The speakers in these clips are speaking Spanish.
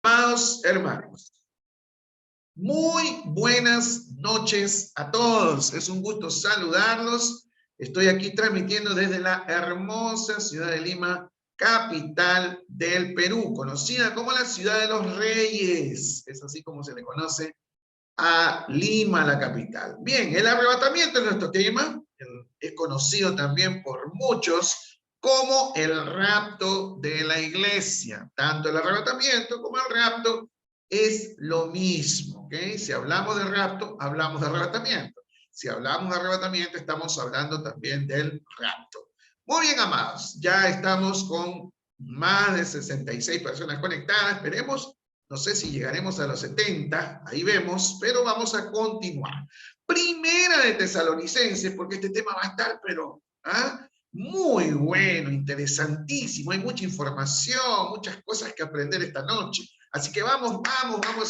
Amados hermanos, muy buenas noches a todos. Es un gusto saludarlos. Estoy aquí transmitiendo desde la hermosa ciudad de Lima, capital del Perú, conocida como la ciudad de los Reyes. Es así como se le conoce a Lima, la capital. Bien, el arrebatamiento es nuestro tema. Es conocido también por muchos como el rapto de la iglesia. Tanto el arrebatamiento como el rapto es lo mismo, ¿ok? Si hablamos de rapto, hablamos de arrebatamiento. Si hablamos de arrebatamiento, estamos hablando también del rapto. Muy bien, amados, ya estamos con más de 66 personas conectadas. Esperemos, no sé si llegaremos a los 70, ahí vemos, pero vamos a continuar. Primera de Tesalonicenses, porque este tema va a estar, pero muy bueno, interesantísimo. Hay mucha información, muchas cosas que aprender esta noche. Así que vamos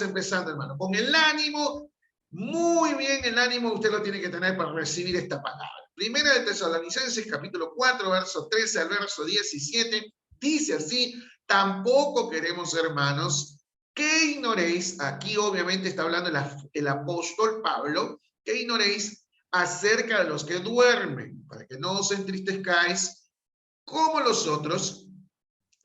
empezando, hermano. Con el ánimo, muy bien, el ánimo usted lo tiene que tener para recibir esta palabra. Primera de Tesalonicenses, capítulo 4, verso 13 al verso 17, dice así: tampoco queremos, hermanos, que ignoréis, aquí obviamente está hablando el apóstol Pablo, que ignoréis acerca de los que duermen, para que no os entristezcáis como los otros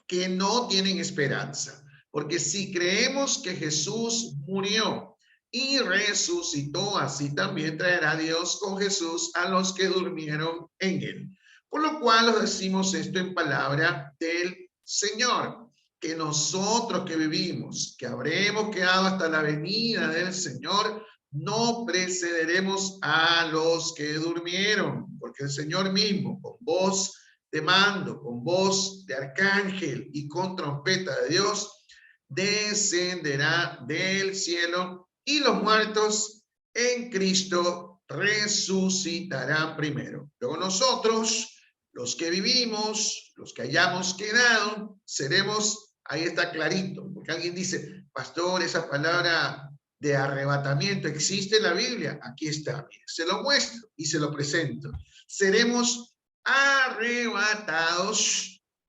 que no tienen esperanza. Porque si creemos que Jesús murió y resucitó, así también traerá Dios con Jesús a los que durmieron en él. Por lo cual os decimos esto en palabra del Señor, que nosotros que vivimos, que habremos quedado hasta la venida del Señor, no precederemos a los que durmieron, porque el Señor mismo, con voz de mando, con voz de arcángel y con trompeta de Dios, descenderá del cielo, y los muertos en Cristo resucitarán primero. Luego nosotros, los que vivimos, los que hayamos quedado, seremos, ahí está clarito, porque alguien dice, pastor, esa palabra de arrebatamiento existe en la Biblia. Aquí está, mire, se lo muestro y se lo presento. Seremos arrebatados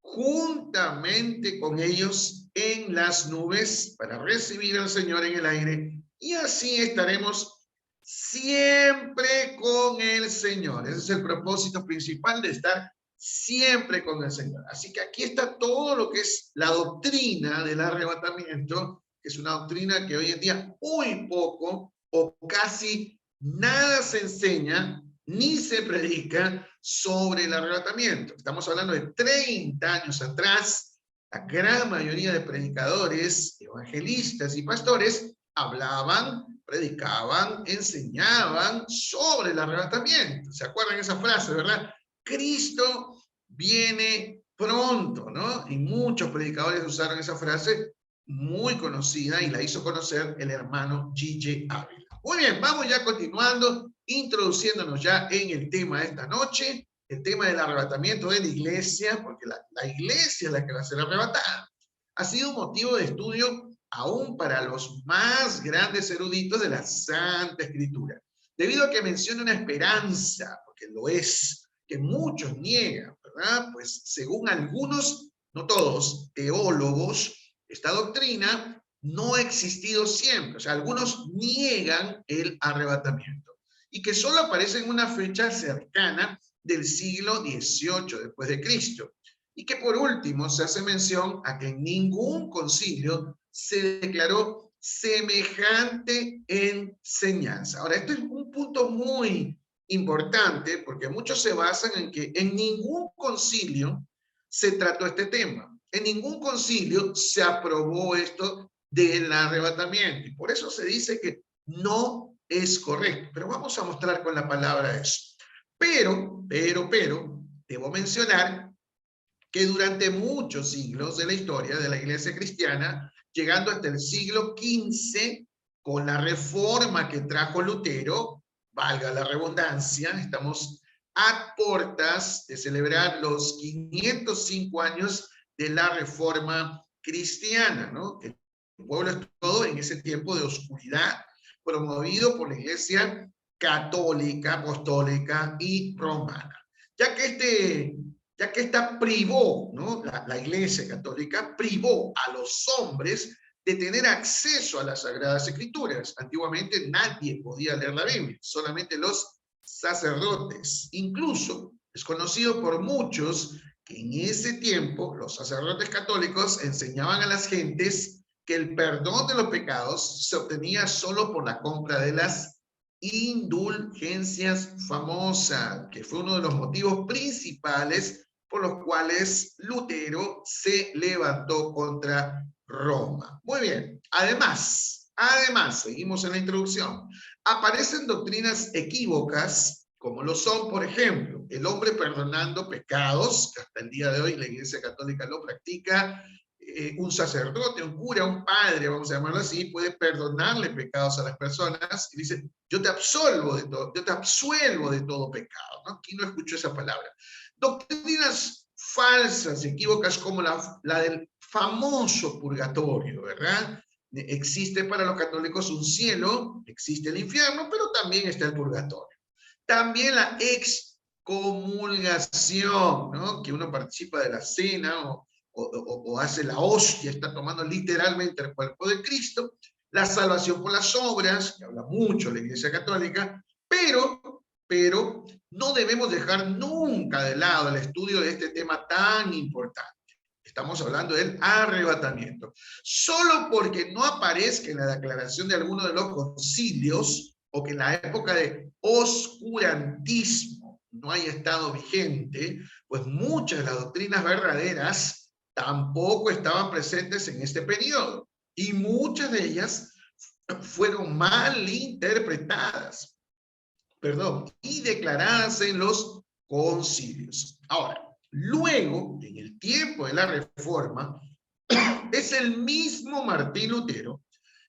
juntamente con ellos en las nubes para recibir al Señor en el aire, y así estaremos siempre con el Señor. Ese es el propósito principal, de estar siempre con el Señor. Así que aquí está todo lo que es la doctrina del arrebatamiento, que es una doctrina que hoy en día muy poco o casi nada se enseña ni se predica sobre el arrebatamiento. Estamos hablando de 30 años atrás. La gran mayoría de predicadores, evangelistas y pastores hablaban, predicaban, enseñaban sobre el arrebatamiento. ¿Se acuerdan esa frase, verdad? Cristo viene pronto, ¿no? Y muchos predicadores usaron esa frase muy conocida, y la hizo conocer el hermano G.J. Ávila. Muy bien, vamos ya continuando, introduciéndonos ya en el tema de esta noche, el tema del arrebatamiento de la iglesia, porque la iglesia es la que va a ser arrebatada. Ha sido un motivo de estudio aún para los más grandes eruditos de la Santa Escritura, debido a que menciona una esperanza, porque lo es, que muchos niegan, ¿verdad? Pues según algunos, no todos, teólogos, esta doctrina no ha existido siempre. O sea, algunos niegan el arrebatamiento, y que solo aparece en una fecha cercana del siglo XVIII después de Cristo. Y que por último se hace mención a que en ningún concilio se declaró semejante enseñanza. Ahora, esto es un punto muy importante, porque muchos se basan en que en ningún concilio se trató este tema. En ningún concilio se aprobó esto del arrebatamiento, y por eso se dice que no es correcto. Pero vamos a mostrar con la palabra eso. Pero, debo mencionar que durante muchos siglos de la historia de la iglesia cristiana, llegando hasta el siglo XV, con la reforma que trajo Lutero, valga la redundancia, estamos a puertas de celebrar los 505 años de la reforma cristiana, ¿no? Que el pueblo estuvo en ese tiempo de oscuridad, promovido por la iglesia católica, apostólica y romana. Ya que esta privó, ¿no? La iglesia católica privó a los hombres de tener acceso a las Sagradas Escrituras. Antiguamente nadie podía leer la Biblia, solamente los sacerdotes. Incluso es conocido por muchos que en ese tiempo los sacerdotes católicos enseñaban a las gentes que el perdón de los pecados se obtenía solo por la compra de las indulgencias famosas, que fue uno de los motivos principales por los cuales Lutero se levantó contra Roma. Muy bien, además, seguimos en la introducción, aparecen doctrinas equívocas, como lo son, por ejemplo, el hombre perdonando pecados, que hasta el día de hoy la Iglesia Católica lo practica. Un sacerdote, un cura, un padre, vamos a llamarlo así, puede perdonarle pecados a las personas y dice, yo te absolvo de todo, yo te absuelvo de todo pecado, ¿no? Aquí no escucho esa palabra. Doctrinas falsas, equívocas, como la del famoso purgatorio, ¿verdad? Existe para los católicos un cielo, existe el infierno, pero también está el purgatorio. También la excomulgación, ¿no? Que uno participa de la cena o hace la hostia, está tomando literalmente el cuerpo de Cristo. La salvación por las obras, que habla mucho la Iglesia Católica, pero no debemos dejar nunca de lado el estudio de este tema tan importante. Estamos hablando del arrebatamiento. Solo porque no aparezca en la declaración de alguno de los concilios o que en la época de oscurantismo no haya estado vigente, pues muchas de las doctrinas verdaderas tampoco estaban presentes en este periodo y muchas de ellas fueron mal interpretadas, y declaradas en los concilios. Ahora, luego, en el tiempo de la Reforma, es el mismo Martín Lutero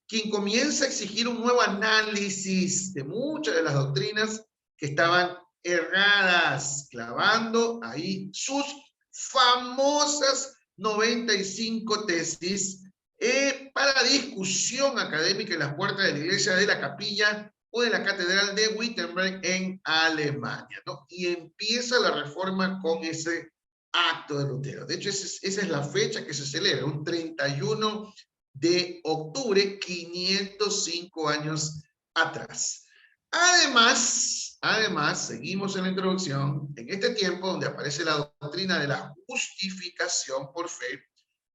quien comienza a exigir un nuevo análisis de muchas de las doctrinas que estaban erradas, clavando ahí sus famosas 95 tesis para discusión académica en las puertas de la iglesia de la capilla o de la catedral de Wittenberg en Alemania, ¿no? Y empieza la reforma con ese acto de Lutero. De hecho, esa es la fecha que se celebra, un 31 de octubre, 505 años atrás. Además, seguimos en la introducción, en este tiempo donde aparece la doctrina de la justificación por fe,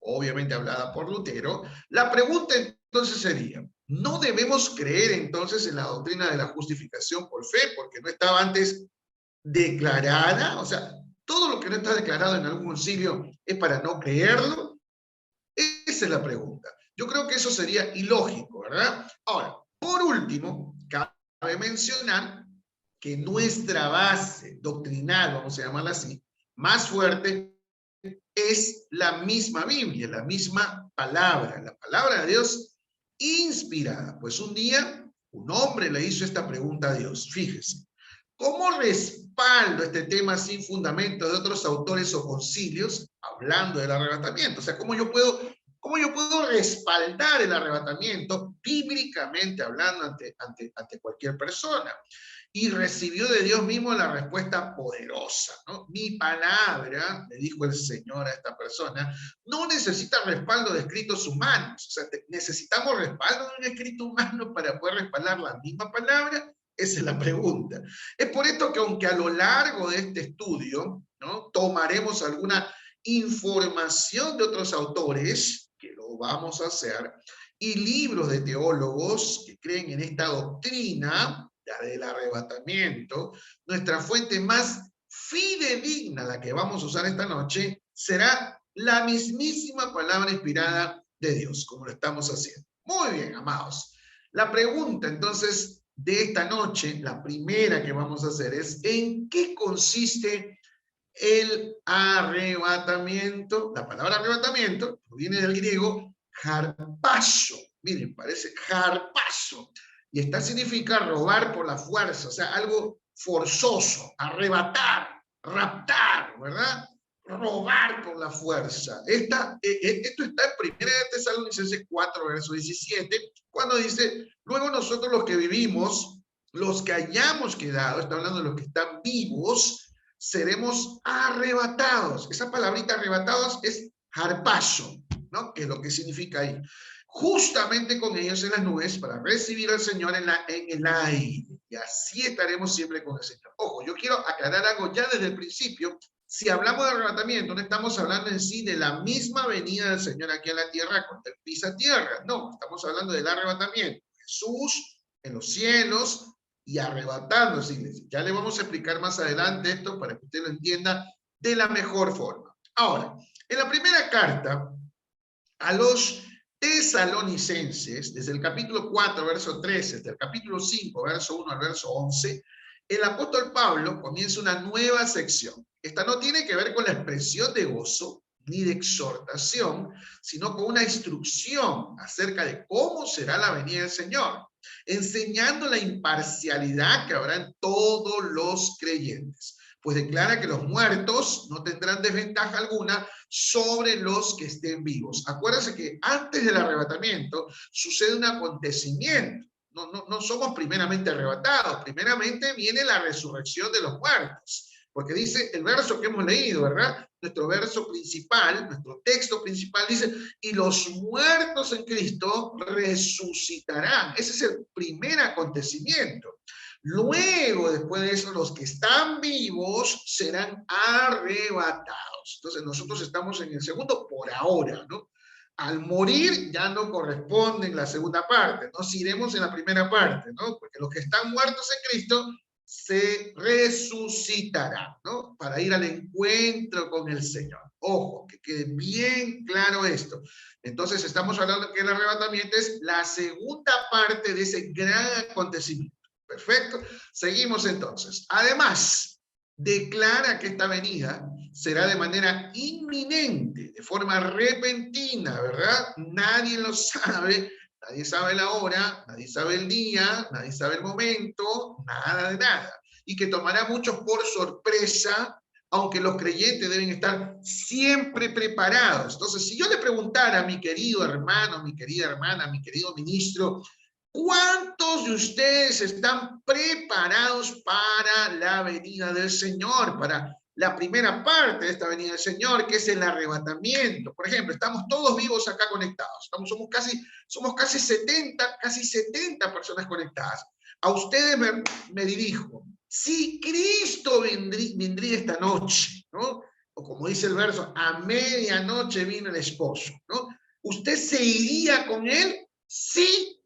obviamente hablada por Lutero, la pregunta entonces sería, ¿no debemos creer entonces en la doctrina de la justificación por fe porque no estaba antes declarada? O sea, todo lo que no está declarado en algún concilio es para no creerlo. Esa es la pregunta. Yo creo que eso sería ilógico, ¿verdad? Ahora, por último, cabe mencionar que nuestra base doctrinal, vamos a llamarla así, más fuerte, es la misma Biblia, la misma palabra, la palabra de Dios inspirada. Pues un día un hombre le hizo esta pregunta a Dios, fíjese, ¿cómo respaldo este tema sin fundamento de otros autores o concilios hablando del arrebatamiento? O sea, ¿cómo yo puedo respaldar el arrebatamiento bíblicamente hablando ante cualquier persona? Y recibió de Dios mismo la respuesta poderosa, ¿no? Mi palabra, le dijo el Señor a esta persona, no necesita respaldo de escritos humanos. O sea, necesitamos respaldo de un escrito humano para poder respaldar la misma palabra. Esa es la pregunta. Es por esto que aunque a lo largo de este estudio, ¿no?, tomaremos alguna información de otros autores, que lo vamos a hacer, y libros de teólogos que creen en esta doctrina, la del arrebatamiento, nuestra fuente más fidedigna, la que vamos a usar esta noche, será la mismísima palabra inspirada de Dios, como lo estamos haciendo. Muy bien, amados. La pregunta, entonces, de esta noche, la primera que vamos a hacer es, ¿en qué consiste el arrebatamiento? La palabra arrebatamiento proviene del griego harpazo. Miren, parece harpazo. Y esta significa robar por la fuerza, o sea, algo forzoso, arrebatar, raptar, ¿verdad? Robar por la fuerza. Esto está en 1 Tesalonicenses 4, verso 17, cuando dice, luego nosotros los que vivimos, los que hayamos quedado, está hablando de los que están vivos, seremos arrebatados. Esa palabrita arrebatados es harpazo, ¿no? Que es lo que significa ahí. justamente con ellos en las nubes para recibir al Señor en el aire. Y así estaremos siempre con el Señor. Ojo, yo quiero aclarar algo ya desde el principio. Si hablamos de arrebatamiento, no estamos hablando en sí de la misma venida del Señor aquí en la tierra cuando Él pisa tierra. No, estamos hablando del arrebatamiento. Jesús en los cielos y arrebatándose, iglesia. Ya le vamos a explicar más adelante esto para que usted lo entienda de la mejor forma. Ahora, en la primera carta a los tesalonicenses, desde el capítulo 4, verso 13, hasta el capítulo 5, verso 1 al verso 11, el apóstol Pablo comienza una nueva sección. Esta no tiene que ver con la expresión de gozo ni de exhortación, sino con una instrucción acerca de cómo será la venida del Señor, enseñando la imparcialidad que habrá en todos los creyentes. Pues declara que los muertos no tendrán desventaja alguna sobre los que estén vivos. Acuérdense que antes del arrebatamiento sucede un acontecimiento. No somos primeramente arrebatados. Primeramente viene la resurrección de los muertos. Porque dice el verso que hemos leído, ¿verdad? Nuestro verso principal, nuestro texto principal dice, y los muertos en Cristo resucitarán. Ese es el primer acontecimiento. Luego, después de eso, los que están vivos serán arrebatados. Entonces, nosotros estamos en el segundo por ahora, ¿no? Al morir ya no corresponde en la segunda parte, nos iremos en la primera parte, ¿no? Porque los que están muertos en Cristo se resucitarán, ¿no? Para ir al encuentro con el Señor. Ojo, que quede bien claro esto. Entonces, estamos hablando que el arrebatamiento es la segunda parte de ese gran acontecimiento. Perfecto. Seguimos entonces. Además, declara que esta venida será de manera inminente, de forma repentina, ¿verdad? Nadie lo sabe, nadie sabe la hora, nadie sabe el día, nadie sabe el momento, nada de nada. Y que tomará a muchos por sorpresa, aunque los creyentes deben estar siempre preparados. Entonces, si yo le preguntara a mi querido hermano, mi querida hermana, mi querido ministro, ¿cuántos de ustedes están preparados para la venida del Señor? Para la primera parte de esta venida del Señor, que es el arrebatamiento. Por ejemplo, estamos todos vivos acá conectados. Somos casi 70 personas conectadas. A ustedes me dirijo. Si Cristo vendría esta noche, ¿no? O como dice el verso, a medianoche vino el esposo, ¿no? ¿Usted se iría con él? Sí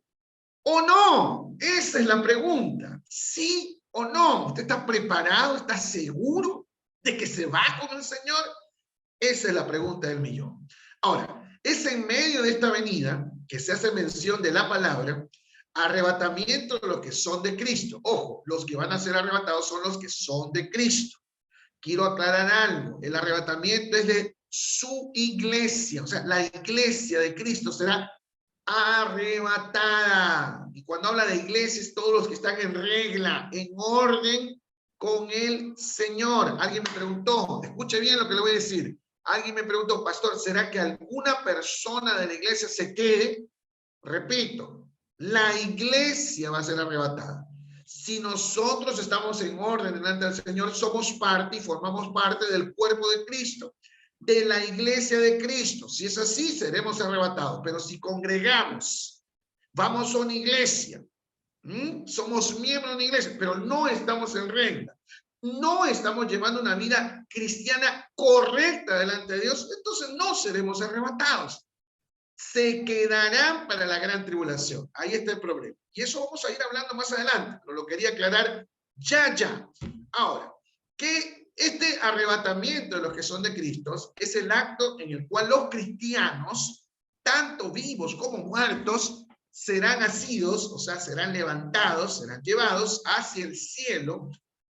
¿o no? Esa es la pregunta. ¿Sí o no? ¿Usted está preparado? ¿Está seguro de que se va con el Señor? Esa es la pregunta del millón. Ahora, es en medio de esta venida que se hace mención de la palabra arrebatamiento de los que son de Cristo. Ojo, los que van a ser arrebatados son los que son de Cristo. Quiero aclarar algo. El arrebatamiento es de su iglesia. O sea, la iglesia de Cristo será arrebatada. Y cuando habla de iglesias, todos los que están en regla, en orden con el Señor. Alguien me preguntó, escuche bien lo que le voy a decir. Alguien me preguntó, pastor, ¿será que alguna persona de la iglesia se quede? Repito, la iglesia va a ser arrebatada. Si nosotros estamos en orden delante del Señor, somos parte y formamos parte del cuerpo de Cristo, de la iglesia de Cristo. Si es así, seremos arrebatados. Pero si congregamos, vamos a una iglesia, somos miembros de una iglesia, pero no estamos en regla, no estamos llevando una vida cristiana correcta delante de Dios, entonces no seremos arrebatados. Se quedarán para la gran tribulación. Ahí está el problema. Y eso vamos a ir hablando más adelante, pero lo quería aclarar ya. Ahora, que este arrebatamiento de los que son de Cristo es el acto en el cual los cristianos, tanto vivos como muertos, serán asidos, o sea, serán levantados, serán llevados hacia el cielo,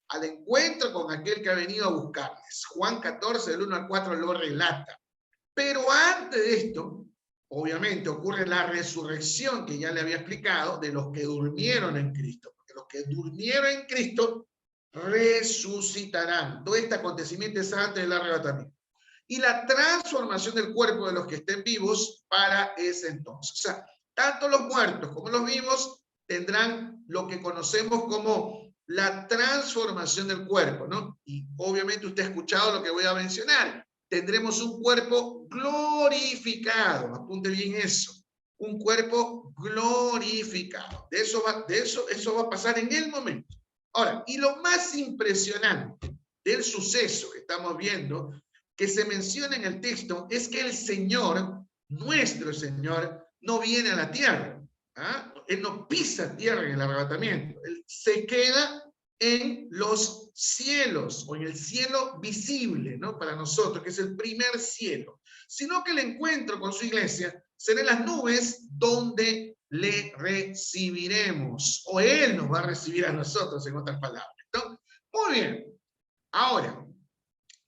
al encuentro con aquel que ha venido a buscarles. Juan 14, del 1 al 4 lo relata. Pero antes de esto, obviamente ocurre la resurrección que ya le había explicado de los que durmieron en Cristo, porque los que durmieron en Cristo resucitarán. Todo este acontecimiento es antes del arrebatamiento. Y la transformación del cuerpo de los que estén vivos para ese entonces. O sea, tanto los muertos como los vivos tendrán lo que conocemos como la transformación del cuerpo, ¿no? Y obviamente usted ha escuchado lo que voy a mencionar. Tendremos un cuerpo glorificado, apunte bien eso. un cuerpo glorificado. Eso va a pasar en el momento. Ahora, y lo más impresionante del suceso que estamos viendo, que se menciona en el texto, es que el Señor, nuestro Señor, no viene a la tierra. ¿Ah? Él no pisa tierra en el arrebatamiento. Él se queda en los cielos, o en el cielo visible, ¿no? Para nosotros, que es el primer cielo. Sino que el encuentro con su iglesia será en las nubes, donde le recibiremos, o Él nos va a recibir a nosotros, en otras palabras, ¿no? Muy bien. Ahora,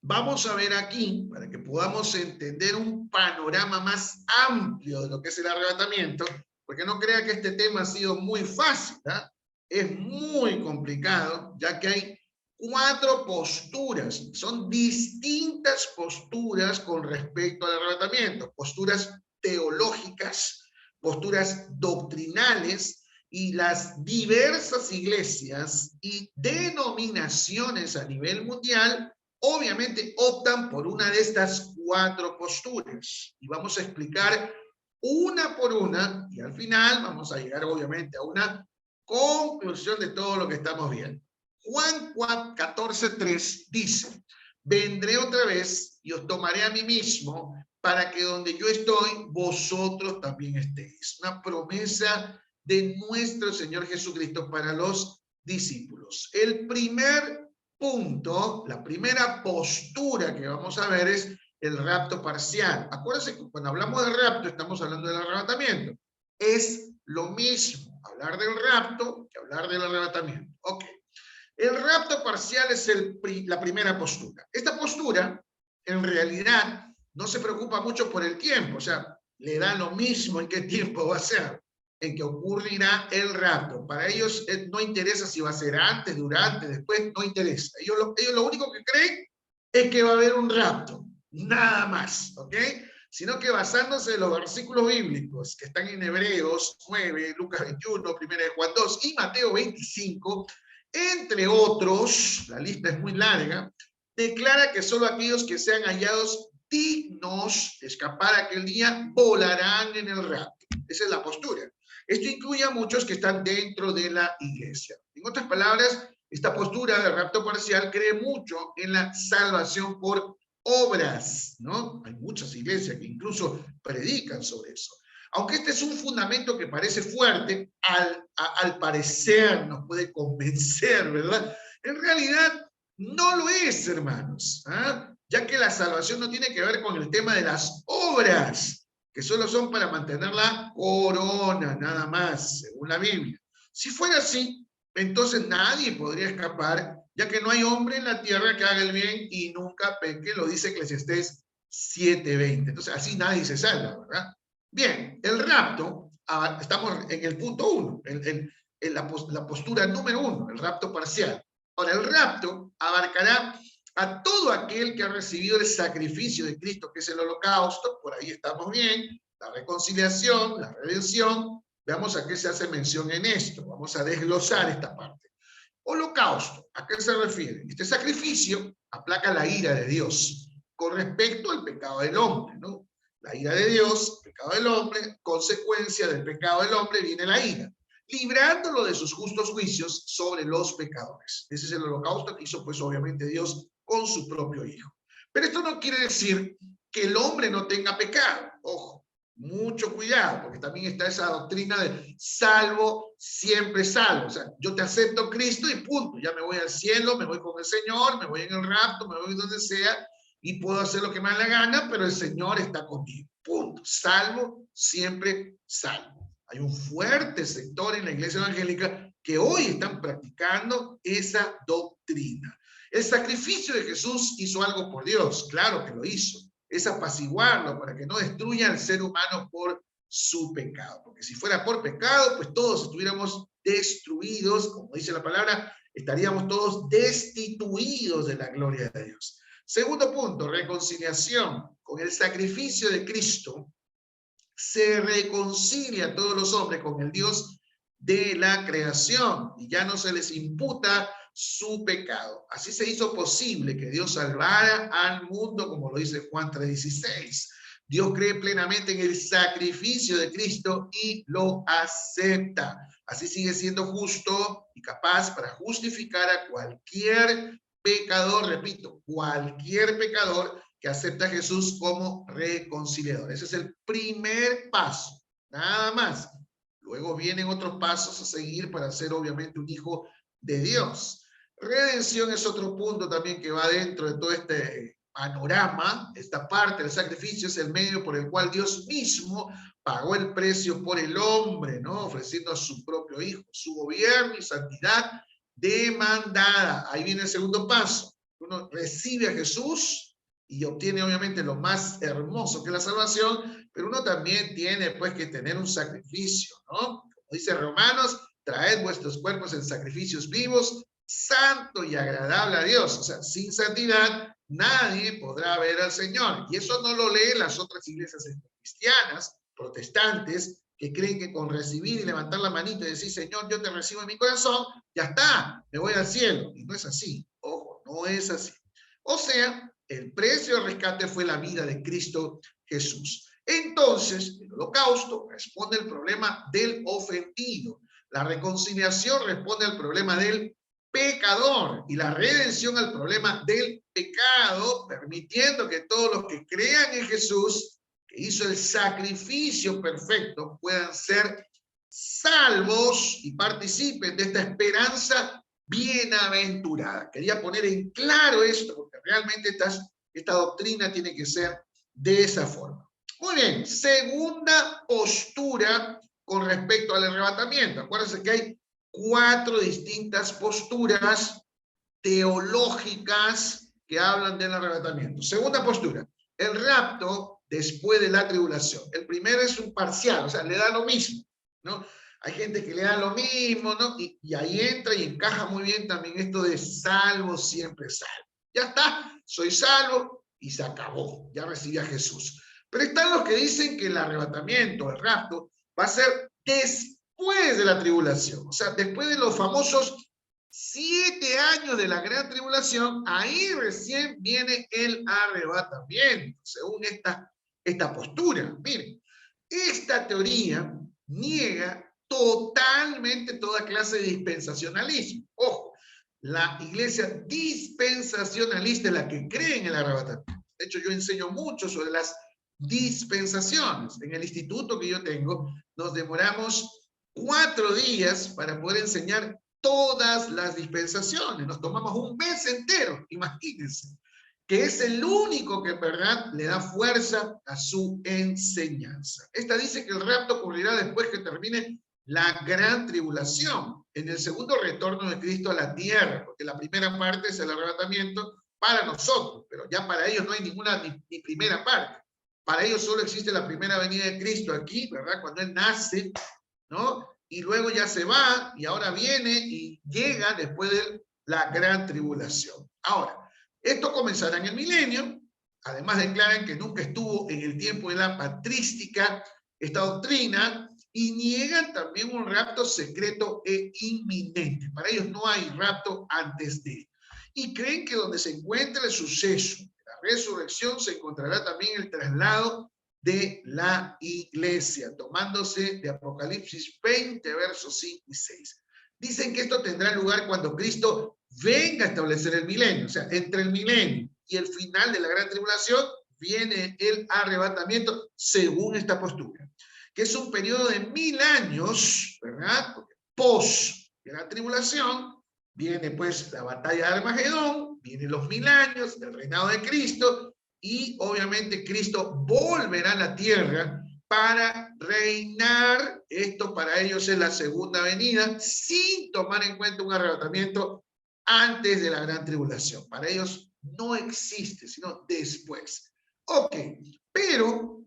vamos a ver aquí, para que podamos entender un panorama más amplio de lo que es el arrebatamiento, porque no crea que este tema ha sido muy fácil, ¿eh? Es muy complicado, ya que hay 4 posturas, son distintas posturas con respecto al arrebatamiento, posturas teológicas, posturas doctrinales, y las diversas iglesias y denominaciones a nivel mundial obviamente optan por una de estas 4 posturas. Y vamos a explicar una por una, y al final vamos a llegar obviamente a una conclusión de todo lo que estamos viendo. Juan 14:3 dice: vendré otra vez y os tomaré a mí mismo, para que donde yo estoy, vosotros también estéis. Una promesa de nuestro Señor Jesucristo para los discípulos. El primer punto, la primera postura que vamos a ver es el rapto parcial. Acuérdense que cuando hablamos de rapto estamos hablando del arrebatamiento. Es lo mismo hablar del rapto que hablar del arrebatamiento. Ok. El rapto parcial es la primera postura. Esta postura, en realidad, no se preocupa mucho por el tiempo, o sea, le da lo mismo en qué tiempo va a ser, en que ocurrirá el rapto. Para ellos no interesa si va a ser antes, durante, después, no interesa. Ellos lo único que creen es que va a haber un rapto, nada más, ¿ok? Sino que basándose en los versículos bíblicos que están en Hebreos 9, Lucas 21, 1 de Juan 2 y Mateo 25, entre otros, la lista es muy larga, declara que solo aquellos que sean hallados dignos de escapar aquel día volarán en el rapto. Esa es la postura. Esto incluye a muchos que están dentro de la iglesia. En otras palabras, esta postura de rapto parcial cree mucho en la salvación por obras, ¿no? Hay muchas iglesias que incluso predican sobre eso. Aunque este es un fundamento que parece fuerte, al parecer nos puede convencer, ¿verdad? En realidad no lo es, hermanos, ¿ah? Ya que la salvación no tiene que ver con el tema de las obras, que solo son para mantener la corona, nada más, según la Biblia. Si fuera así, entonces nadie podría escapar, ya que no hay hombre en la tierra que haga el bien y nunca peque, lo dice Eclesiastés 7:20. Entonces así nadie se salva, ¿verdad? Bien, el rapto, estamos en el punto 1, en la postura número 1, el rapto parcial. Ahora, el rapto abarcará a todo aquel que ha recibido el sacrificio de Cristo, que es el holocausto, por ahí estamos bien, la reconciliación, la redención. Veamos a qué se hace mención en esto, vamos a desglosar esta parte. Holocausto, ¿a qué se refiere? Este sacrificio aplaca la ira de Dios con respecto al pecado del hombre, ¿no? La ira de Dios, pecado del hombre, consecuencia del pecado del hombre viene la ira, librándolo de sus justos juicios sobre los pecadores. Ese es el holocausto que hizo pues obviamente Dios con su propio Hijo. Pero esto no quiere decir que el hombre no tenga pecado. Ojo, mucho cuidado, porque también está esa doctrina de salvo, siempre salvo. O sea, yo te acepto Cristo y punto. Ya me voy al cielo, me voy con el Señor, me voy en el rapto, me voy donde sea y puedo hacer lo que me da la gana, pero el Señor está conmigo. Punto. Salvo, siempre salvo. Hay un fuerte sector en la iglesia evangélica que hoy están practicando esa doctrina. El sacrificio de Jesús hizo algo por Dios, claro que lo hizo. Es apaciguarlo para que no destruya al ser humano por su pecado. Porque si fuera por pecado, pues todos estuviéramos destruidos, como dice la palabra, estaríamos todos destituidos de la gloria de Dios. Segundo punto, reconciliación. Con el sacrificio de Cristo se reconcilia a todos los hombres con el Dios de la creación y ya no se les imputa su pecado. Así se hizo posible que Dios salvara al mundo, como lo dice Juan 3:16. Dios cree plenamente en el sacrificio de Cristo y lo acepta. Así sigue siendo justo y capaz para justificar a cualquier pecador, repito, cualquier pecador que acepta a Jesús como reconciliador. Ese es el primer paso, nada más. Luego vienen otros pasos a seguir para ser obviamente un hijo de Dios. Redención es otro punto también que va dentro de todo este panorama. Esta parte del sacrificio es el medio por el cual Dios mismo pagó el precio por el hombre, ¿no? Ofreciendo a su propio hijo, su gobierno y santidad demandada. Ahí viene el segundo paso. Uno recibe a Jesús y obtiene obviamente lo más hermoso que es la salvación, pero uno también tiene pues que tener un sacrificio, ¿no? Como dice Romanos, traed vuestros cuerpos en sacrificios vivos, santo y agradable a Dios. O sea, sin santidad nadie podrá ver al Señor. Y eso no lo leen las otras iglesias cristianas, protestantes, que creen que con recibir y levantar la manita y decir, Señor, yo te recibo en mi corazón, ya está, me voy al cielo. Y no es así, ojo, no es así. O sea, el precio de rescate fue la vida de Cristo Jesús. Entonces, el holocausto responde al problema del ofendido. La reconciliación responde al problema del pecador y la redención al problema del pecado, permitiendo que todos los que crean en Jesús, que hizo el sacrificio perfecto, puedan ser salvos y participen de esta esperanza bienaventurada. Quería poner en claro esto, porque realmente esta doctrina tiene que ser de esa forma. Muy bien, segunda postura con respecto al arrebatamiento. Acuérdense que hay 4 distintas posturas teológicas que hablan del arrebatamiento. Segunda postura, el rapto después de la tribulación. El primero es un parcial, o sea, le da lo mismo, ¿no? Hay gente que le da lo mismo, ¿no? Y ahí entra y encaja muy bien también esto de salvo, siempre salvo. Ya está, soy salvo y se acabó, ya recibí a Jesús. Pero están los que dicen que el arrebatamiento, el rapto, va a ser después de la tribulación, o sea, después de los famosos 7 años de la gran tribulación, ahí recién viene el arrebatamiento, según esta postura. Miren, esta teoría niega totalmente toda clase de dispensacionalismo. Ojo, la iglesia dispensacionalista es la que cree en el arrebatamiento. De hecho, yo enseño mucho sobre las dispensaciones. En el instituto que yo tengo, nos demoramos 4 días para poder enseñar todas las dispensaciones. Nos tomamos un mes entero, imagínense, que es el único que en verdad le da fuerza a su enseñanza. Esta dice que el rapto ocurrirá después que termine la gran tribulación, en el segundo retorno de Cristo a la tierra, porque la primera parte es el arrebatamiento para nosotros, pero ya para ellos no hay ninguna ni primera parte. Para ellos solo existe la primera venida de Cristo aquí, ¿verdad? Cuando Él nace, ¿no? Y luego ya se va, y ahora viene y llega después de la gran tribulación. Ahora, esto comenzará en el milenio. Además declaran que nunca estuvo en el tiempo de la patrística esta doctrina, y niegan también un rapto secreto e inminente. Para ellos no hay rapto antes de. Y creen que donde se encuentra el suceso de la resurrección se encontrará también el traslado de la iglesia, tomándose de Apocalipsis 20, versos 5 y 6. Dicen que esto tendrá lugar cuando Cristo venga a establecer el milenio, o sea, entre el milenio y el final de la gran tribulación viene el arrebatamiento, según esta postura, que es un periodo de 1000 años, ¿verdad? Porque post de la tribulación viene pues la batalla de Armagedón, vienen los 1000 años del reinado de Cristo, y obviamente Cristo volverá a la tierra para reinar. Esto para ellos es la segunda venida, sin tomar en cuenta un arrebatamiento antes de la gran tribulación. Para ellos no existe, sino después. Ok, pero,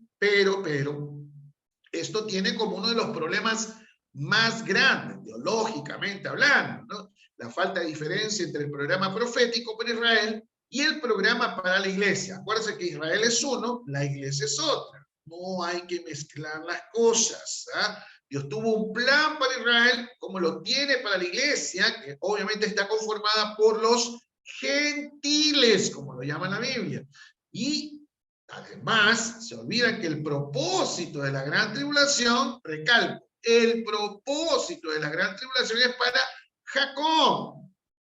esto tiene como uno de los problemas más grandes, teológicamente hablando, ¿no? La falta de diferencia entre el programa profético para Israel y el programa para la iglesia. Acuérdense que Israel es uno, la iglesia es otra. No hay que mezclar las cosas. ¿Ah? Dios tuvo un plan para Israel, como lo tiene para la iglesia, que obviamente está conformada por los gentiles, como lo llama la Biblia. Y Además, se olvidan que el propósito de la gran tribulación, recalco, el propósito de la gran tribulación es para Jacob.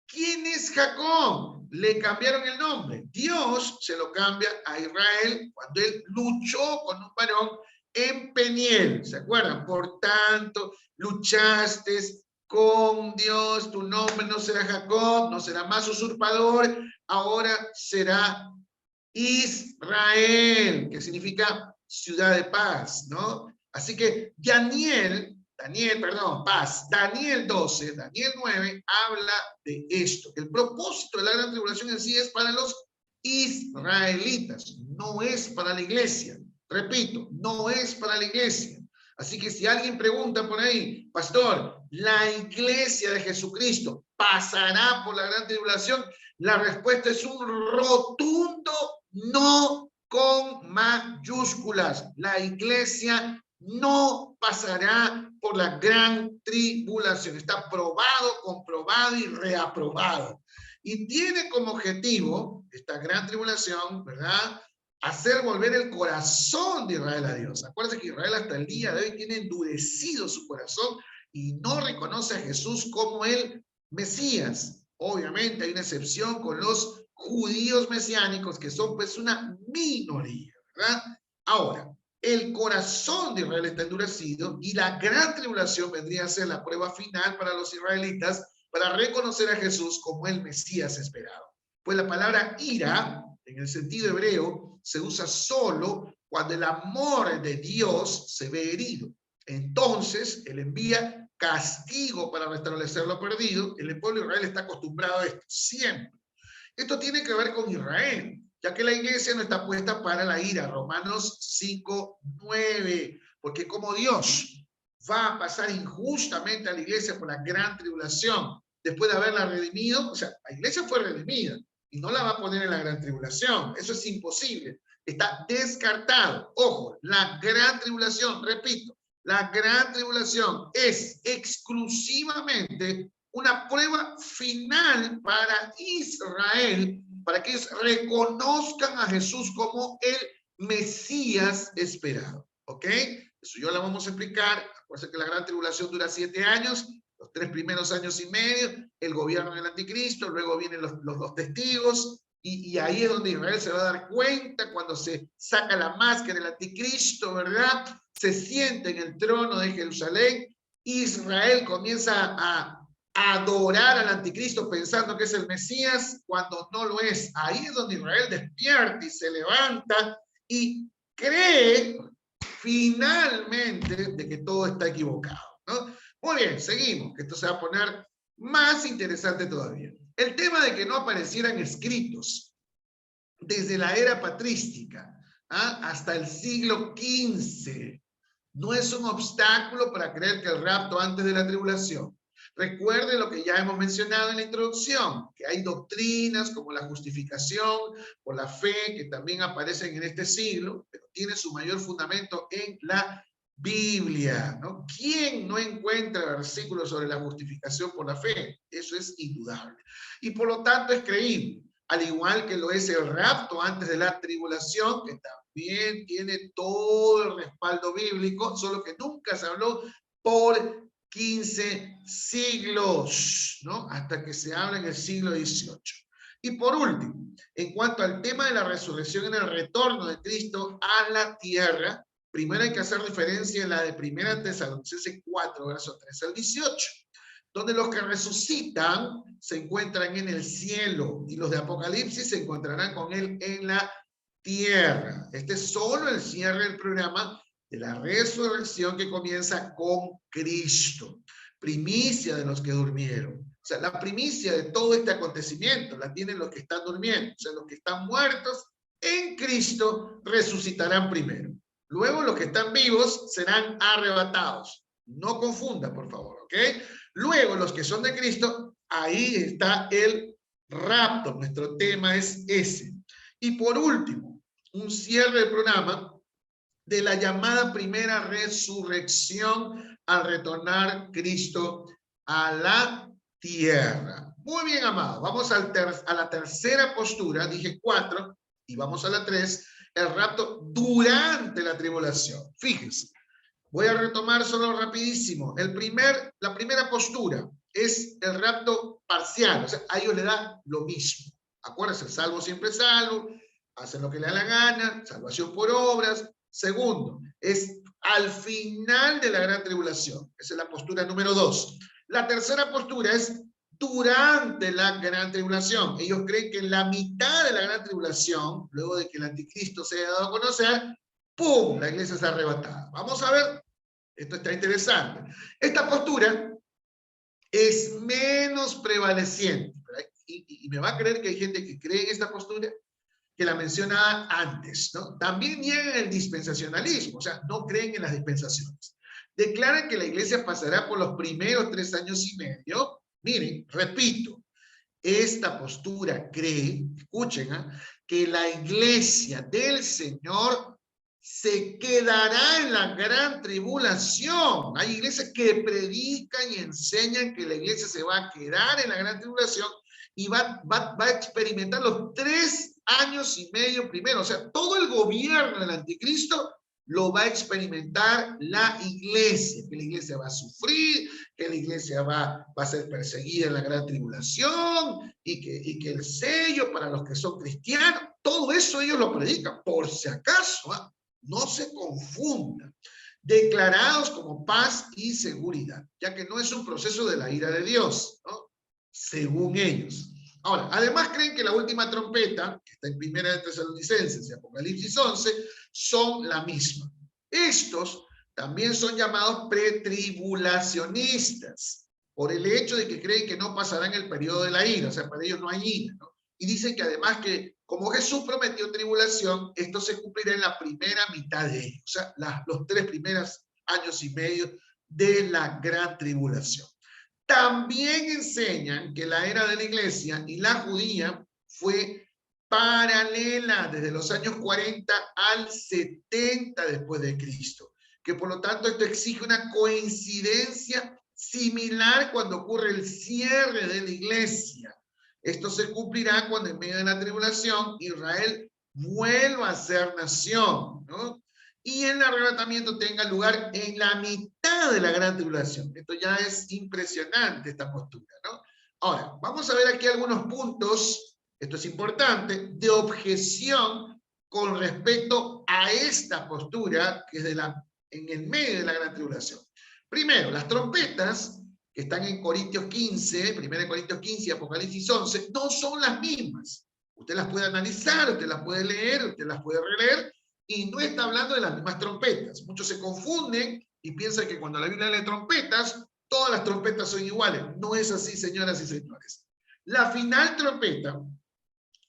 ¿Quién es Jacob? Le cambiaron el nombre. Dios se lo cambia a Israel cuando él luchó con un varón en Peniel. ¿Se acuerdan? Por tanto, luchaste con Dios, tu nombre no será Jacob, no será más usurpador, ahora será Israel, que significa ciudad de paz, ¿no? Así que Daniel 12, Daniel 9, habla de esto, que el propósito de la gran tribulación en sí es para los israelitas, no es para la iglesia. Repito, no es para la iglesia. Así que si alguien pregunta por ahí, pastor, ¿la iglesia de Jesucristo pasará por la gran tribulación? La respuesta es un rotundo no con mayúsculas. La iglesia no pasará por la gran tribulación. Está probado, comprobado y reaprobado. Y tiene como objetivo esta gran tribulación, ¿verdad?, hacer volver el corazón de Israel a Dios. Acuérdense que Israel hasta el día de hoy tiene endurecido su corazón y no reconoce a Jesús como el Mesías. Obviamente hay una excepción con los judíos mesiánicos, que son pues una minoría, ¿verdad? Ahora, el corazón de Israel está endurecido y la gran tribulación vendría a ser la prueba final para los israelitas para reconocer a Jesús como el Mesías esperado. Pues la palabra ira, en el sentido hebreo, se usa solo cuando el amor de Dios se ve herido. Entonces, él envía castigo para restablecer lo perdido. El pueblo de Israel está acostumbrado a esto, siempre. Esto tiene que ver con Israel, ya que la iglesia no está puesta para la ira. Romanos 5:9, porque como Dios va a pasar injustamente a la iglesia por la gran tribulación, después de haberla redimido, o sea, la iglesia fue redimida y no la va a poner en la gran tribulación. Eso es imposible. Está descartado. Ojo, la gran tribulación, repito, la gran tribulación es exclusivamente una prueba final para Israel, para que ellos reconozcan a Jesús como el Mesías esperado. ¿Ok? Eso yo la vamos a explicar. Acuérdense que la gran tribulación dura 7 años, los 3 primeros años y medio, el gobierno del anticristo, luego vienen los 2 testigos, y ahí es donde Israel se va a dar cuenta cuando se saca la máscara del anticristo, ¿verdad? Se siente en el trono de Jerusalén, Israel comienza a adorar al anticristo pensando que es el Mesías cuando no lo es. Ahí es donde Israel despierta y se levanta y cree finalmente de que todo está equivocado, ¿no? Muy bien, seguimos, que esto se va a poner más interesante todavía. El tema de que no aparecieran escritos desde la era patrística hasta el siglo XV no es un obstáculo para creer que el rapto antes de la tribulación. Recuerde lo que ya hemos mencionado en la introducción, que hay doctrinas como la justificación por la fe que también aparecen en este siglo, pero tiene su mayor fundamento en la Biblia, ¿no? ¿Quién no encuentra versículos sobre la justificación por la fe? Eso es indudable. Y por lo tanto es creíble, al igual que lo es el rapto antes de la tribulación, que también tiene todo el respaldo bíblico, solo que nunca se habló por 15 siglos, ¿no? Hasta que se habla en el siglo XVIII. Y por último, en cuanto al tema de la resurrección en el retorno de Cristo a la tierra, primero hay que hacer referencia a la de 1 Tesalonicenses 4, versos 13 al 18, donde los que resucitan se encuentran en el cielo y los de Apocalipsis se encontrarán con él en la tierra. Este es solo el cierre del programa de la resurrección que comienza con Cristo, primicia de los que durmieron. O sea, la primicia de todo este acontecimiento la tienen los que están durmiendo. O sea, los que están muertos en Cristo resucitarán primero. Luego los que están vivos serán arrebatados. No confunda, por favor, ¿ok? Luego los que son de Cristo, ahí está el rapto. Nuestro tema es ese. Y por último, un cierre del programa de la llamada primera resurrección al retornar Cristo a la tierra. Muy bien, amados. Vamos a la tercera postura. Dije 4 y vamos a la 3, el rapto durante la tribulación. Fíjense, voy a retomar solo rapidísimo. La primera postura es el rapto parcial, o sea, a ellos le da lo mismo. Acuérdense, salvo siempre salvo, hacen lo que le da la gana, salvación por obras. Segundo, es al final de la gran tribulación. Esa es la postura número 2. La tercera postura es durante la gran tribulación. Ellos creen que en la mitad de la gran tribulación, luego de que el anticristo se haya dado a conocer, ¡pum!, la iglesia es arrebatada. Vamos a ver, esto está interesante. Esta postura es menos prevaleciente. Y me va a creer que hay gente que cree en esta postura, que la mencionaba antes, ¿no? También niegan el dispensacionalismo, o sea, no creen en las dispensaciones. Declaran que la iglesia pasará por los primeros 3 años y medio. Miren, repito, esta postura cree, escuchen, que la iglesia del Señor se quedará en la gran tribulación. Hay iglesias que predican y enseñan que la iglesia se va a quedar en la gran tribulación y va a experimentar los 3 años y medio primero. O sea, todo el gobierno del anticristo lo va a experimentar la iglesia, que la iglesia va a sufrir, que la iglesia va a ser perseguida en la gran tribulación, y que el sello para los que son cristianos, todo eso ellos lo predican, por si acaso, no se confundan. Declarados como paz y seguridad, ya que no es un proceso de la ira de Dios, ¿no? Según ellos. Ahora, además creen que la última trompeta, que está en Primera de Tesalonicenses y Apocalipsis 11, son la misma. Estos también son llamados pretribulacionistas, por el hecho de que creen que no pasarán el periodo de la ira, o sea, para ellos no hay ira, ¿no? Y dicen que además que como Jesús prometió tribulación, esto se cumplirá en la primera mitad de ellos, o sea, los 3 primeros años y medio de la gran tribulación. También enseñan que la era de la iglesia y la judía fue paralela desde los años 40 al 70 después de Cristo, que por lo tanto esto exige una coincidencia similar cuando ocurre el cierre de la iglesia. Esto se cumplirá cuando en medio de la tribulación Israel vuelva a ser nación, ¿no? Y el arrebatamiento tenga lugar en la mitad de la gran tribulación. Esto ya es impresionante, esta postura, ¿no? Ahora, vamos a ver aquí algunos puntos, esto es importante, de objeción con respecto a esta postura que es en el medio de la gran tribulación. Primero, las trompetas que están en Corintios 15, 1 Corintios 15 y Apocalipsis 11, no son las mismas. Usted las puede analizar, usted las puede leer, usted las puede releer, y no está hablando de las mismas trompetas. Muchos se confunden y piensan que cuando la Biblia lee trompetas, todas las trompetas son iguales. No es así, señoras y señores. La final trompeta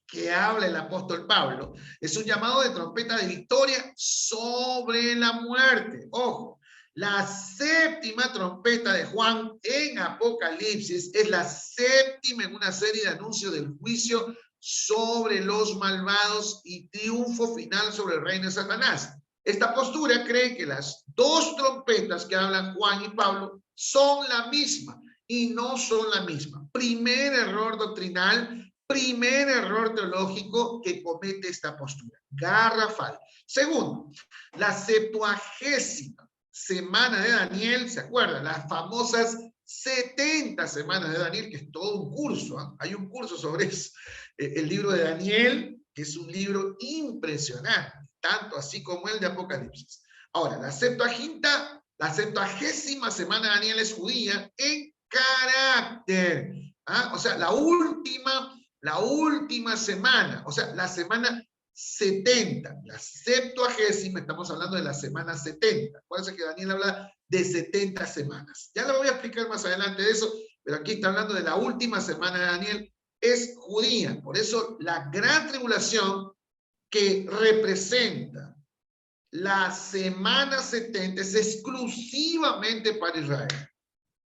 que habla el apóstol Pablo es un llamado de trompeta de victoria sobre la muerte. Ojo, la séptima trompeta de Juan en Apocalipsis es la séptima en una serie de anuncios del juicio sobre los malvados y triunfo final sobre el reino de Satanás. Esta postura cree que las 2 trompetas que hablan Juan y Pablo son la misma y no son la misma. Primer error doctrinal, primer error teológico que comete esta postura, garrafal. Segundo, la 70ª semana de Daniel, ¿se acuerdan? Las famosas 70 semanas de Daniel, que es todo un curso, ¿eh? Hay un curso sobre eso. El libro de Daniel, que es un libro impresionante, tanto así como el de Apocalipsis. Ahora, la 70ª semana de Daniel es judía en carácter. O sea, la última semana, o sea, la semana 70, la 70ª, estamos hablando de la semana 70. Acuérdense que Daniel habla de 70 semanas. Ya lo voy a explicar más adelante de eso, pero aquí está hablando de la última semana de Daniel, es judía. Por eso la gran tribulación que representa la semana 70 es exclusivamente para Israel.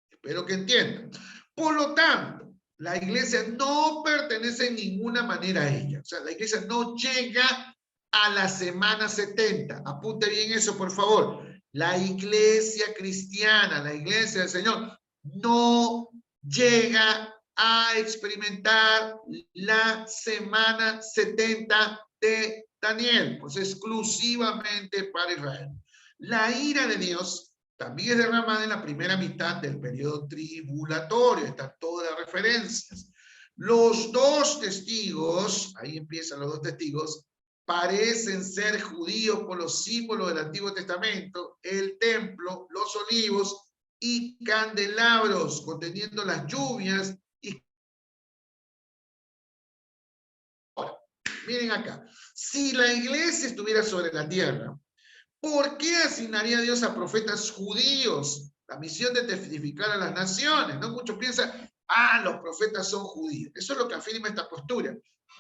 Espero que entiendan. Por lo tanto, la iglesia no pertenece en ninguna manera a ella. O sea, la iglesia no llega a la semana 70. Apunte bien eso, por favor. La iglesia cristiana, la iglesia del Señor, no llega a experimentar la semana 70 de Daniel, pues exclusivamente para Israel. La ira de Dios también es derramada en la primera mitad del periodo tribulatorio. Están todas las referencias. Los dos testigos, ahí empiezan los dos testigos, parecen ser judíos por los símbolos del Antiguo Testamento, el templo, los olivos y candelabros conteniendo las lluvias. Y ahora, miren acá, si la iglesia estuviera sobre la tierra, ¿por qué asignaría Dios a profetas judíos la misión de testificar a las naciones? No muchos piensan, los profetas son judíos. Eso es lo que afirma esta postura.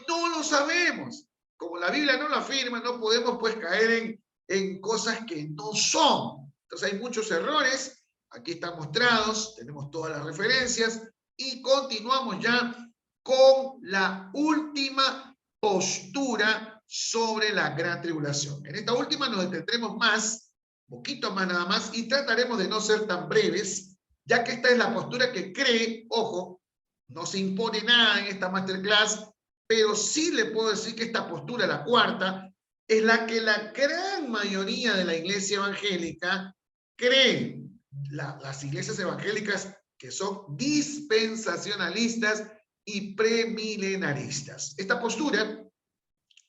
No lo sabemos. Como la Biblia no lo afirma, no podemos pues caer en cosas que no son. Entonces hay muchos errores. Aquí están mostrados, tenemos todas las referencias y continuamos ya con la última postura sobre la gran tribulación. En esta última nos detendremos más, poquito más nada más, y trataremos de no ser tan breves, ya que esta es la postura que cree, ojo, no se impone nada en esta masterclass, pero sí le puedo decir que esta postura, la cuarta, es la que la gran mayoría de la iglesia evangélica cree. Las iglesias evangélicas que son dispensacionalistas y premilenaristas. Esta postura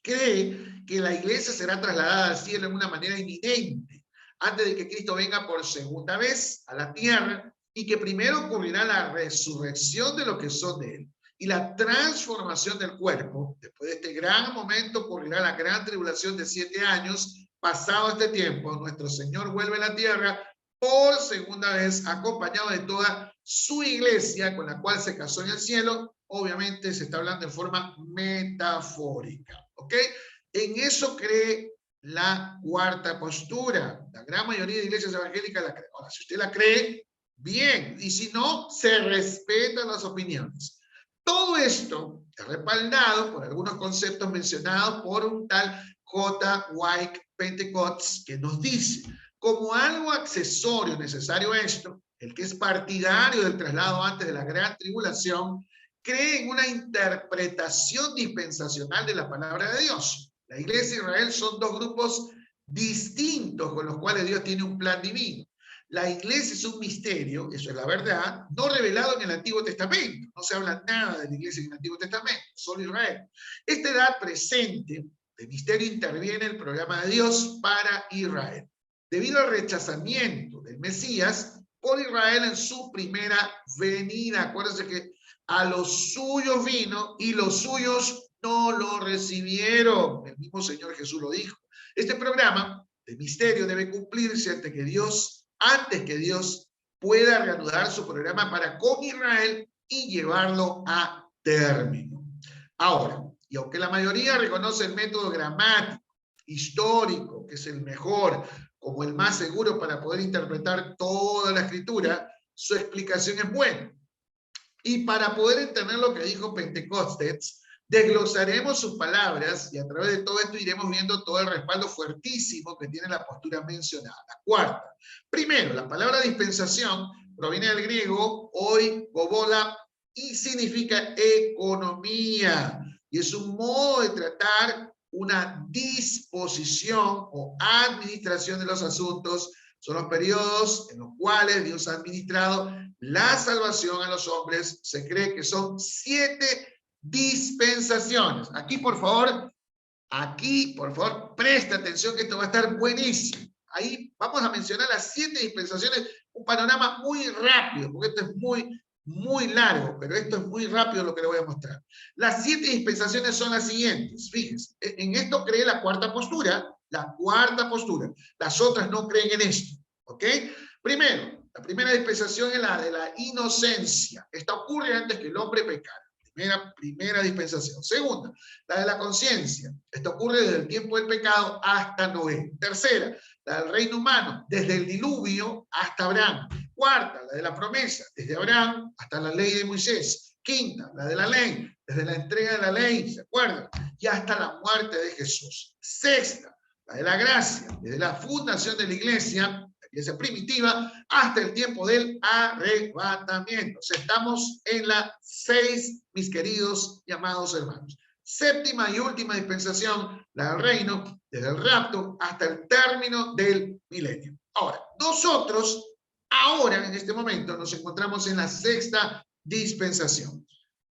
cree que la iglesia será trasladada al cielo en una manera inminente, antes de que Cristo venga por segunda vez a la tierra, y que primero ocurrirá la resurrección de los que son de él y la transformación del cuerpo. Después de este gran momento ocurrirá la gran tribulación de 7 años. Pasado este tiempo, nuestro Señor vuelve a la tierra por segunda vez, acompañado de toda su iglesia, con la cual se casó en el cielo. Obviamente se está hablando de forma metafórica, ¿ok? En eso cree la cuarta postura. La gran mayoría de iglesias evangélicas la cree. Ahora, si usted la cree, bien, y si no, se respetan las opiniones. Todo esto es respaldado por algunos conceptos mencionados por un tal J. White Pentecost, que nos dice, como algo accesorio necesario a esto, el que es partidario del traslado antes de la gran tribulación, cree en una interpretación dispensacional de la palabra de Dios. La iglesia de Israel son dos grupos distintos con los cuales Dios tiene un plan divino. La iglesia es un misterio, eso es la verdad, no revelado en el Antiguo Testamento. No se habla nada de la iglesia en el Antiguo Testamento, solo Israel. Esta edad presente de misterio interviene el programa de Dios para Israel. Debido al rechazamiento del Mesías por Israel en su primera venida. Acuérdense que a los suyos vino y los suyos no lo recibieron. El mismo Señor Jesús lo dijo. Este programa de misterio debe cumplirse antes que Dios pueda reanudar su programa para con Israel y llevarlo a término. Ahora, y aunque la mayoría reconoce el método gramático, histórico, que es el mejor, como el más seguro para poder interpretar toda la escritura, su explicación es buena. Y para poder entender lo que dijo Pentecostés, desglosaremos sus palabras y a través de todo esto iremos viendo todo el respaldo fuertísimo que tiene la postura mencionada. La cuarta. Primero, la palabra dispensación proviene del griego oi gobola y significa economía. Y es un modo de tratar una disposición o administración de los asuntos. Son los periodos en los cuales Dios ha administrado la salvación a los hombres. Se cree que son 7 dispensaciones. Aquí, por favor, presta atención que esto va a estar buenísimo. Ahí vamos a mencionar las 7 dispensaciones, un panorama muy rápido, porque esto es muy largo, pero esto es muy rápido lo que le voy a mostrar. Las 7 dispensaciones son las siguientes. Fíjense, en esto cree la cuarta postura. Las otras no creen en esto, ¿ok? Primero, la primera dispensación es la de la inocencia. Esta ocurre antes que el hombre pecara. Primera dispensación. Segunda, la de la conciencia. Esta ocurre desde el tiempo del pecado hasta Noé. Tercera, la del reino humano, desde el diluvio hasta Abraham. Cuarta, la de la promesa, desde Abraham hasta la ley de Moisés. Quinta, la de la ley, desde la entrega de la ley, ¿se acuerdan? Y hasta la muerte de Jesús. Sexta, la de la gracia, desde la fundación de la iglesia primitiva, hasta el tiempo del arrebatamiento. O sea, estamos en la 6, mis queridos y amados hermanos. séptima y última dispensación, la del reino, desde el rapto hasta el término del milenio. Ahora, nosotros, ahora, en este momento, nos encontramos en la sexta dispensación.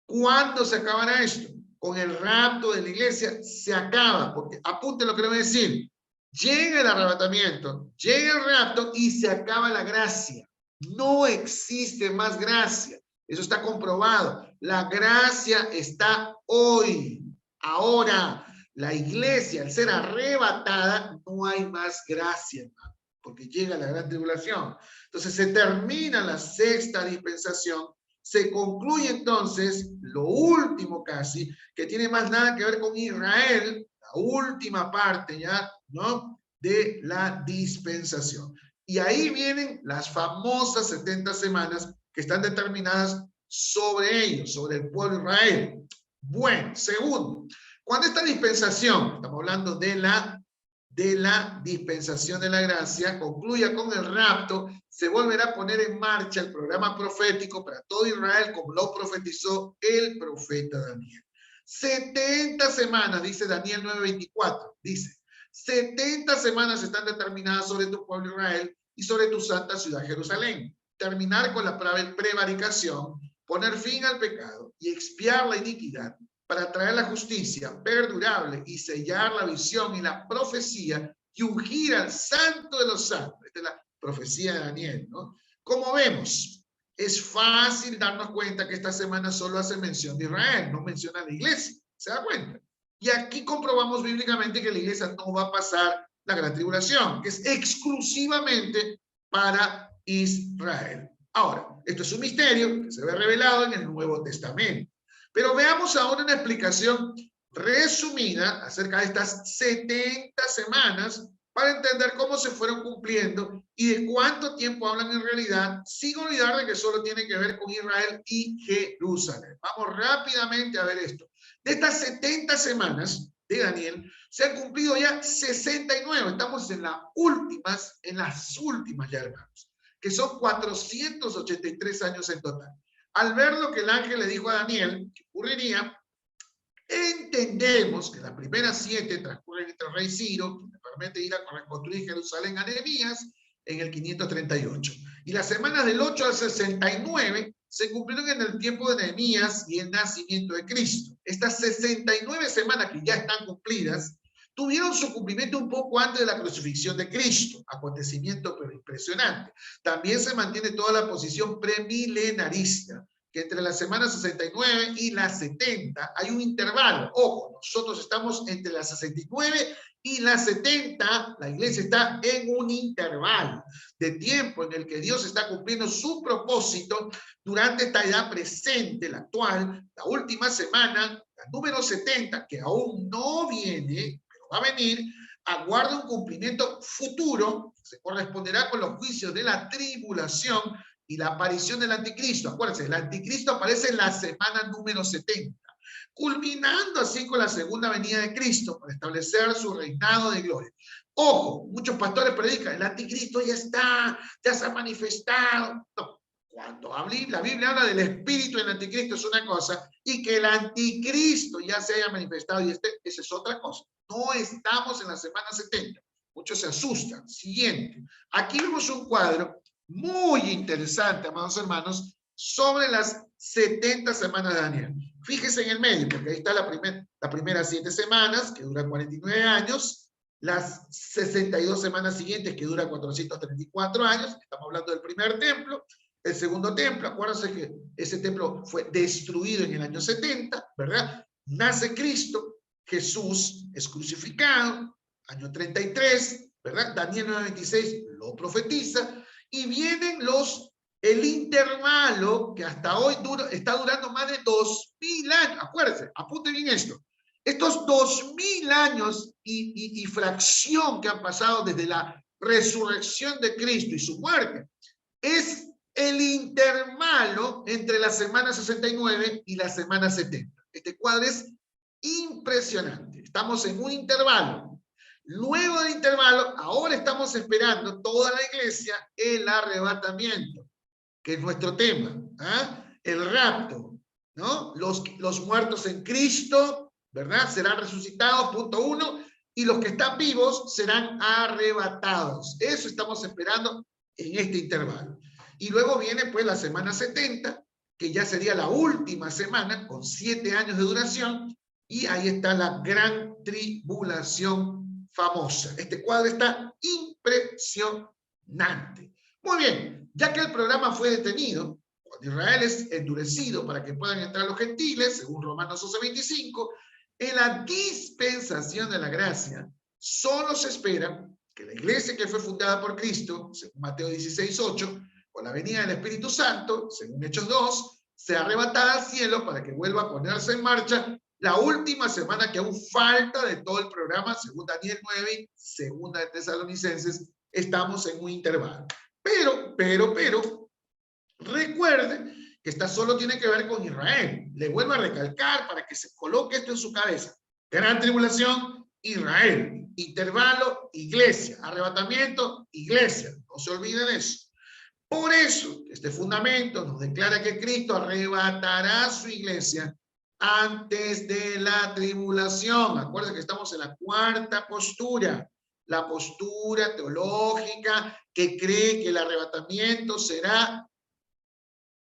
¿Cuándo se acabará esto? Con el rapto de la iglesia se acaba, porque apunte lo que le voy a decir. Llega el arrebatamiento, llega el rapto y se acaba la gracia. No existe más gracia. Eso está comprobado. La gracia está hoy, ahora. La iglesia, al ser arrebatada, no hay más gracia, hermano, porque llega la gran tribulación. Entonces se termina la sexta dispensación. Se concluye entonces lo último casi, que tiene más nada que ver con Israel, la última parte ya, ¿no? De la dispensación. Y ahí vienen las famosas 70 semanas que están determinadas sobre ellos, sobre el pueblo de Israel. Bueno, segundo, cuando esta dispensación, estamos hablando de la dispensación de la gracia, concluya con el rapto, se volverá a poner en marcha el programa profético para todo Israel, como lo profetizó el profeta Daniel. 70 semanas, dice Daniel 9:24, dice, 70 semanas están determinadas sobre tu pueblo Israel y sobre tu santa ciudad Jerusalén. Terminar con la prevaricación, poner fin al pecado y expiar la iniquidad, para traer la justicia perdurable y sellar la visión y la profecía y ungir al santo de los santos. Esta es la profecía de Daniel, ¿no? Como vemos, es fácil darnos cuenta que esta semana solo hace mención de Israel, no menciona a la iglesia, ¿se da cuenta? Y aquí comprobamos bíblicamente que la iglesia no va a pasar la gran tribulación, que es exclusivamente para Israel. Ahora, esto es un misterio que se ve revelado en el Nuevo Testamento. Pero veamos ahora una explicación resumida acerca de estas 70 semanas para entender cómo se fueron cumpliendo y de cuánto tiempo hablan en realidad, sin olvidar de que solo tiene que ver con Israel y Jerusalén. Vamos rápidamente a ver esto. De estas 70 semanas de Daniel, se han cumplido ya 69. Estamos en las últimas ya, hermanos, que son 483 años en total. Al ver lo que el ángel le dijo a Daniel que ocurriría, entendemos que las primeras 7 transcurren entre el rey Ciro, que le permite ir a reconstruir Jerusalén a Nehemías, en el 538. Y las semanas del 8 al 69 se cumplieron en el tiempo de Nehemías y el nacimiento de Cristo. Estas 69 semanas que ya están cumplidas, tuvieron su cumplimiento un poco antes de la crucifixión de Cristo, acontecimiento pero impresionante. También se mantiene toda la posición premilenarista, que entre la semana 69 y la 70 hay un intervalo. Ojo, nosotros estamos entre la 69 y la 70, la iglesia está en un intervalo de tiempo en el que Dios está cumpliendo su propósito durante esta edad presente, la actual, la última semana, la número 70, que aún no viene, va a venir, aguarda un cumplimiento futuro, que se corresponderá con los juicios de la tribulación y la aparición del anticristo. Acuérdense, el anticristo aparece en la semana número 70, culminando así con la segunda venida de Cristo para establecer su reinado de gloria. Ojo, muchos pastores predican, el anticristo ya está, ya se ha manifestado. No, cuando la Biblia habla del espíritu del anticristo es una cosa, y que el anticristo ya se haya manifestado, y esa es otra cosa. No estamos en la semana 70. Muchos se asustan. Siguiente. Aquí vemos un cuadro muy interesante, amados hermanos, sobre las 70 semanas de Daniel. Fíjese en el medio, porque ahí está las primeras 7 semanas, que duran 49 años, las 62 semanas siguientes, que duran 434 años, estamos hablando del primer templo, el segundo templo, acuérdense que ese templo fue destruido en el año 70, ¿verdad? Nace Cristo, Jesús es crucificado, año 33, ¿verdad? Daniel 9:26 lo profetiza, y vienen el intervalo que hasta hoy está durando más de 2000 años. Acuérdense, apunten bien esto. Estos 2000 años y fracción que han pasado desde la resurrección de Cristo y su muerte, es el intervalo entre la semana 69 y la semana 70. Este cuadro es impresionante. Estamos en un intervalo. Luego del intervalo, ahora estamos esperando toda la iglesia el arrebatamiento, que es nuestro tema, ¿ah? El rapto, ¿no? Los muertos en Cristo ¿verdad? Serán resucitados, punto 1, y los que están vivos serán arrebatados. Eso estamos esperando en este intervalo. Y luego viene pues la semana 70, que ya sería la última semana, con 7 años de duración, y ahí está la gran tribulación famosa. Este cuadro está impresionante. Muy bien, ya que el programa fue detenido, cuando Israel es endurecido para que puedan entrar los gentiles, según Romanos 11:25, en la dispensación de la gracia, solo se espera que la iglesia que fue fundada por Cristo, según Mateo 16:8, con la venida del Espíritu Santo, según Hechos 2, sea arrebatada al cielo para que vuelva a ponerse en marcha la última semana que aún falta de todo el programa, según Daniel 9 y segunda de Tesalonicenses, estamos en un intervalo. Pero, recuerde que esta solo tiene que ver con Israel. Le vuelvo a recalcar para que se coloque esto en su cabeza. Gran tribulación, Israel. Intervalo, iglesia. Arrebatamiento, iglesia. No se olviden de eso. Por eso, este fundamento nos declara que Cristo arrebatará su iglesia antes de la tribulación. Acuérdense que estamos en la cuarta postura, la postura teológica que cree que el arrebatamiento será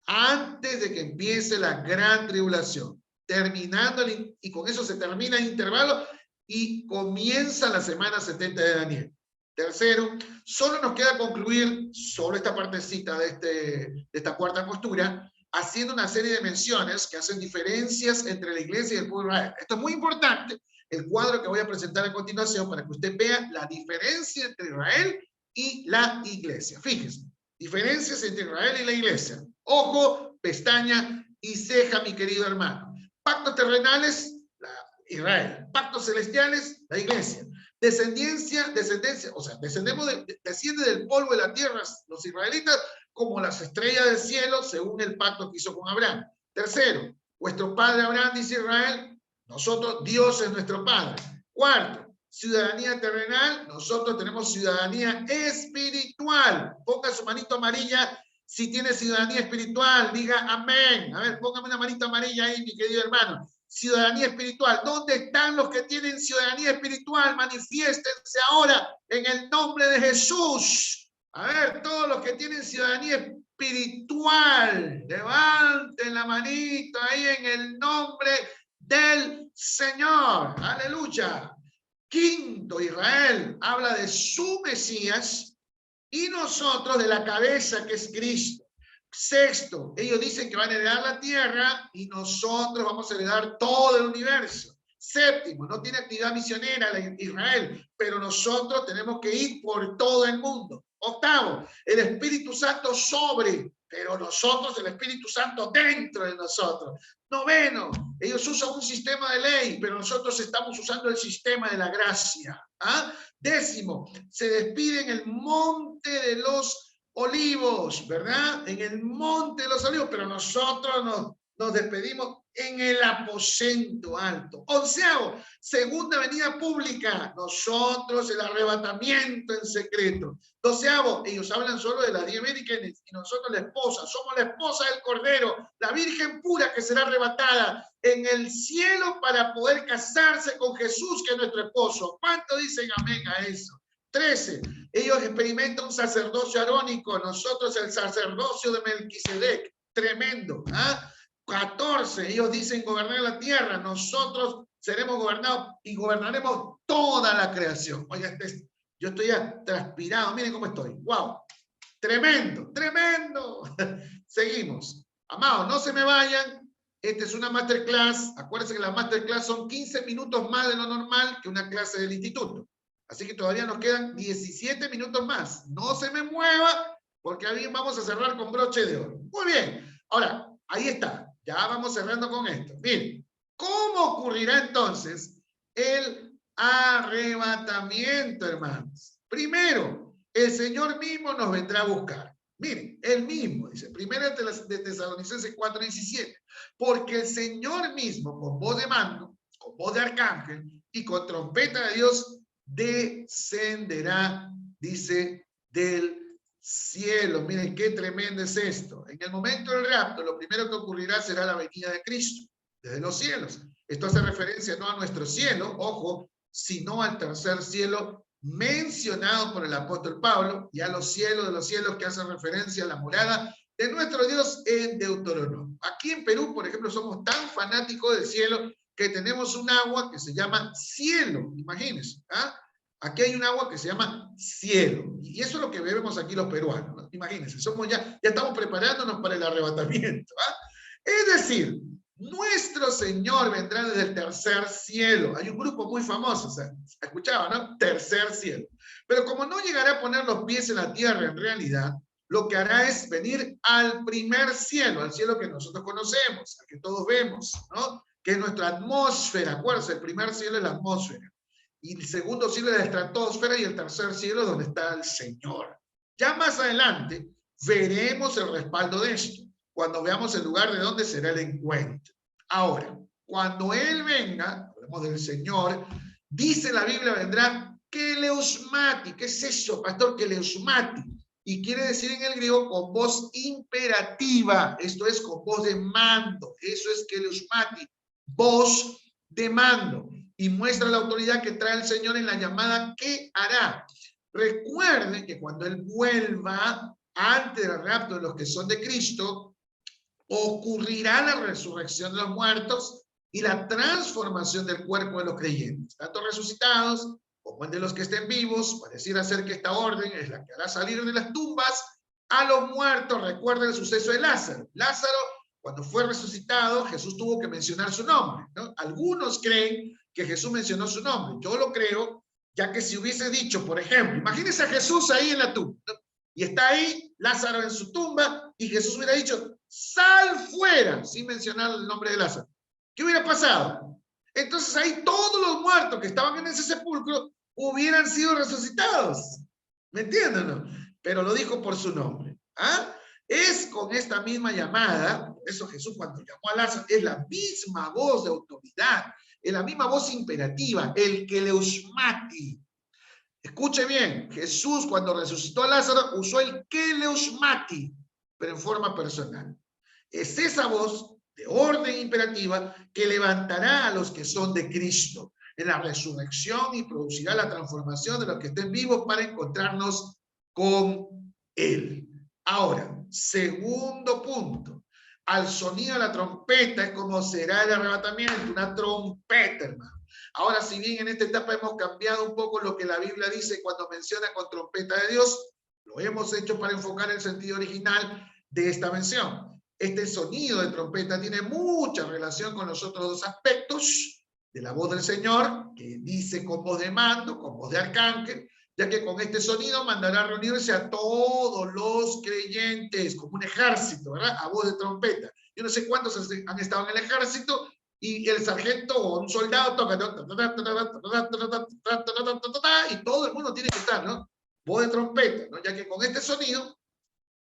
antes de que empiece la gran tribulación, terminando, y con eso se termina el intervalo y comienza la semana 70 de Daniel. Tercero, solo nos queda concluir solo esta partecita de esta cuarta postura, haciendo una serie de menciones que hacen diferencias entre la iglesia y el pueblo de Israel. Esto es muy importante, el cuadro que voy a presentar a continuación, para que usted vea la diferencia entre Israel y la iglesia. Fíjese, diferencias entre Israel y la iglesia. Ojo, pestaña y ceja, mi querido hermano. Pactos terrenales, Israel. Pactos celestiales, la iglesia. Descendencia, o sea, desciende del polvo de la tierra los israelitas como las estrellas del cielo, según el pacto que hizo con Abraham. Tercero, vuestro padre Abraham, dice Israel, nosotros, Dios es nuestro padre. Cuarto, ciudadanía terrenal, nosotros tenemos ciudadanía espiritual. Ponga su manito amarilla si tiene ciudadanía espiritual, diga amén. A ver, póngame una manita amarilla ahí, mi querido hermano. Ciudadanía espiritual. ¿Dónde están los que tienen ciudadanía espiritual? Manifiéstense ahora en el nombre de Jesús. A ver, todos los que tienen ciudadanía espiritual, levanten la manita ahí en el nombre del Señor. Aleluya. Quinto, Israel habla de su Mesías y nosotros de la cabeza que es Cristo. Sexto, ellos dicen que van a heredar la tierra y nosotros vamos a heredar todo el universo. Séptimo, no tiene actividad misionera Israel, pero nosotros tenemos que ir por todo el mundo. Octavo, el Espíritu Santo sobre, pero nosotros el Espíritu Santo dentro de nosotros. Noveno, ellos usan un sistema de ley, pero nosotros estamos usando el sistema de la gracia. ¿Ah? Décimo, se despide en el monte de los olivos, ¿verdad? En el monte de los olivos, pero nosotros nos despedimos en el aposento alto. Onceavo, segunda venida pública, nosotros el arrebatamiento en secreto. Doceavo, ellos hablan solo de las 10 vírgenes y nosotros la esposa, somos la esposa del Cordero, la virgen pura que será arrebatada en el cielo para poder casarse con Jesús, que es nuestro esposo. ¿Cuánto dicen amén a eso? 13, ellos experimentan un sacerdocio arónico, nosotros el sacerdocio de Melquisedec, tremendo. ¿Ah? 14, ellos dicen gobernar la tierra, nosotros seremos gobernados y gobernaremos toda la creación. Oiga, yo estoy ya transpirado, miren cómo estoy. ¡Wow! Tremendo, tremendo. Seguimos. Amados, no se me vayan. Esta es una masterclass. Acuérdense que las masterclass son 15 minutos más de lo normal que una clase del instituto. Así que todavía nos quedan 17 minutos más. No se me mueva, porque ahí vamos a cerrar con broche de oro. Muy bien. Ahora, ahí está. Ya vamos cerrando con esto. Miren, ¿cómo ocurrirá entonces el arrebatamiento, hermanos? Primero, el Señor mismo nos vendrá a buscar. Miren, él mismo, dice, primero de Tesalonicenses 4:17, porque el Señor mismo, con voz de mando, con voz de arcángel y con trompeta de Dios, descenderá, dice, del cielo. Miren qué tremendo es esto. En el momento del rapto, lo primero que ocurrirá será la venida de Cristo. desde los cielos. Esto hace referencia no a nuestro cielo, ojo, sino al tercer cielo mencionado por el apóstol Pablo, y a los cielos de los cielos, que hacen referencia a la morada de nuestro Dios en Deuteronomio. Aquí en Perú, por ejemplo, somos tan fanáticos del cielo que tenemos un agua que se llama cielo, imagínense. ¿Ah? Aquí hay un agua que se llama cielo, y eso es lo que bebemos aquí los peruanos, ¿no? Imagínense, somos ya estamos preparándonos para el arrebatamiento. ¿Ah? Es decir, nuestro Señor vendrá desde el tercer cielo. Hay un grupo muy famoso, o sea, escuchaba, ¿no? Tercer cielo. Pero como no llegará a poner los pies en la tierra en realidad, lo que hará es venir al primer cielo, al cielo que nosotros conocemos, al que todos vemos, ¿no? Que es nuestra atmósfera. Acuérdense, el primer cielo es la atmósfera, y el segundo cielo es la estratosfera, y el tercer cielo es donde está el Señor. Ya más adelante veremos el respaldo de esto, cuando veamos el lugar de donde será el encuentro. Ahora, cuando Él venga, hablamos del Señor, dice la Biblia, vendrá Keleusmati. ¿Qué es eso, pastor? Keleusmati. Y quiere decir en el griego con voz imperativa, esto es con voz de mando, eso es Keleusmati, voz de mando, y muestra la autoridad que trae el Señor en la llamada que hará. Recuerden que cuando Él vuelva, antes del rapto de los que son de Cristo, ocurrirá la resurrección de los muertos y la transformación del cuerpo de los creyentes, tanto resucitados como el de los que estén vivos. Pareciera ser que esta orden es la que hará salir de las tumbas a los muertos. Recuerden el suceso de Lázaro. Lázaro, cuando fue resucitado, Jesús tuvo que mencionar su nombre, ¿no? Algunos creen que Jesús mencionó su nombre. Yo lo creo, ya que si hubiese dicho, por ejemplo, imagínense a Jesús ahí en la tumba, ¿no? Y está ahí Lázaro en su tumba, y Jesús hubiera dicho, sal fuera, sin mencionar el nombre de Lázaro. ¿Qué hubiera pasado? Entonces ahí todos los muertos que estaban en ese sepulcro hubieran sido resucitados. ¿Me entienden, no? Pero lo dijo por su nombre. ¿Ah? Es con esta misma llamada, por eso Jesús cuando llamó a Lázaro, es la misma voz de autoridad, es la misma voz imperativa, el Keleusmati. Escuche bien, Jesús cuando resucitó a Lázaro usó el Keleusmati, pero en forma personal. Es esa voz de orden imperativa que levantará a los que son de Cristo en la resurrección y producirá la transformación de los que estén vivos para encontrarnos con Él. Ahora, segundo punto, al sonido de la trompeta es como será el arrebatamiento, una trompeta, hermano. Ahora, si bien en esta etapa hemos cambiado un poco lo que la Biblia dice cuando menciona con trompeta de Dios, lo hemos hecho para enfocar el sentido original de esta mención. Este sonido de trompeta tiene mucha relación con los otros dos aspectos de la voz del Señor, que dice con voz de mando, con voz de arcángel, ya que con este sonido mandará a reunirse a todos los creyentes, como un ejército, ¿verdad? A voz de trompeta. Yo no sé cuántos han estado en el ejército, y el sargento o un soldado toca, y todo el mundo tiene que estar, ¿no? Voz de trompeta, ¿no? Ya que con este sonido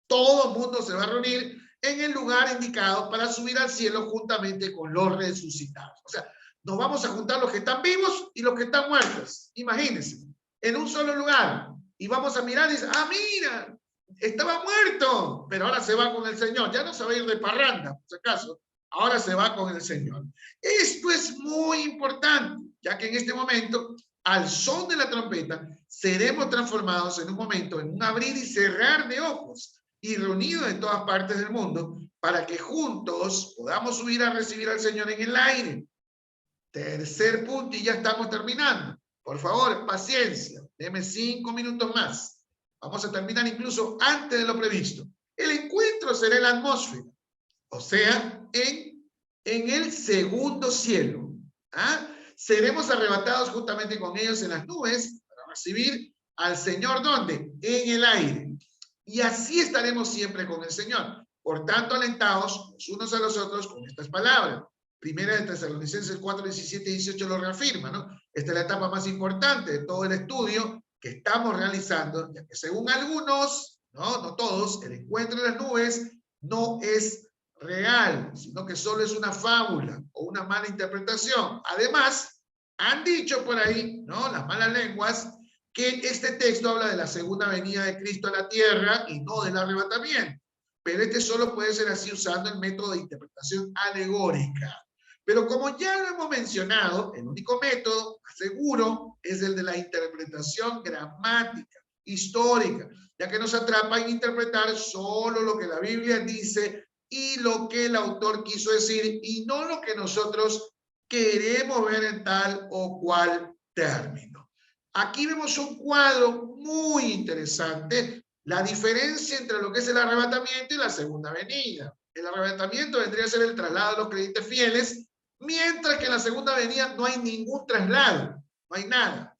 todo el mundo se va a reunir en el lugar indicado para subir al cielo juntamente con los resucitados. O sea, nos vamos a juntar los que están vivos y los que están muertos. Imagínense, en un solo lugar. Y vamos a mirar y decir, ah, mira, estaba muerto, pero ahora se va con el Señor. Ya no se va a ir de parranda, por si acaso. Ahora se va con el Señor. Esto es muy importante, ya que en este momento, al son de la trompeta, seremos transformados en un momento, en un abrir y cerrar de ojos, y reunidos en todas partes del mundo, para que juntos podamos subir a recibir al Señor en el aire. Tercer punto, y ya estamos terminando. Por favor, paciencia, deme 5 minutos más. Vamos a terminar incluso antes de lo previsto. El encuentro será en la atmósfera, o sea, en el segundo cielo. ¿Ah? Seremos arrebatados juntamente con ellos en las nubes para recibir al Señor, ¿dónde? En el aire. Y así estaremos siempre con el Señor. Por tanto, alentados los unos a los otros con estas palabras. Primera de Tesalonicenses 4, 17 y 18 lo reafirma, ¿no? Esta es la etapa más importante de todo el estudio que estamos realizando, ya que según algunos, no todos, el encuentro en las nubes no es real, sino que solo es una fábula o una mala interpretación. Además, han dicho por ahí, ¿no? Las malas lenguas, que este texto habla de la segunda venida de Cristo a la tierra y no del arrebatamiento. Pero este solo puede ser así usando el método de interpretación alegórica. Pero como ya lo hemos mencionado, el único método seguro es el de la interpretación gramática, histórica, ya que nos atrapa en interpretar solo lo que la Biblia dice y lo que el autor quiso decir y no lo que nosotros queremos ver en tal o cual término. Aquí vemos un cuadro muy interesante, la diferencia entre lo que es el arrebatamiento y la segunda venida. El arrebatamiento vendría a ser el traslado de los creyentes fieles, mientras que en la segunda venida no hay ningún traslado, no hay nada.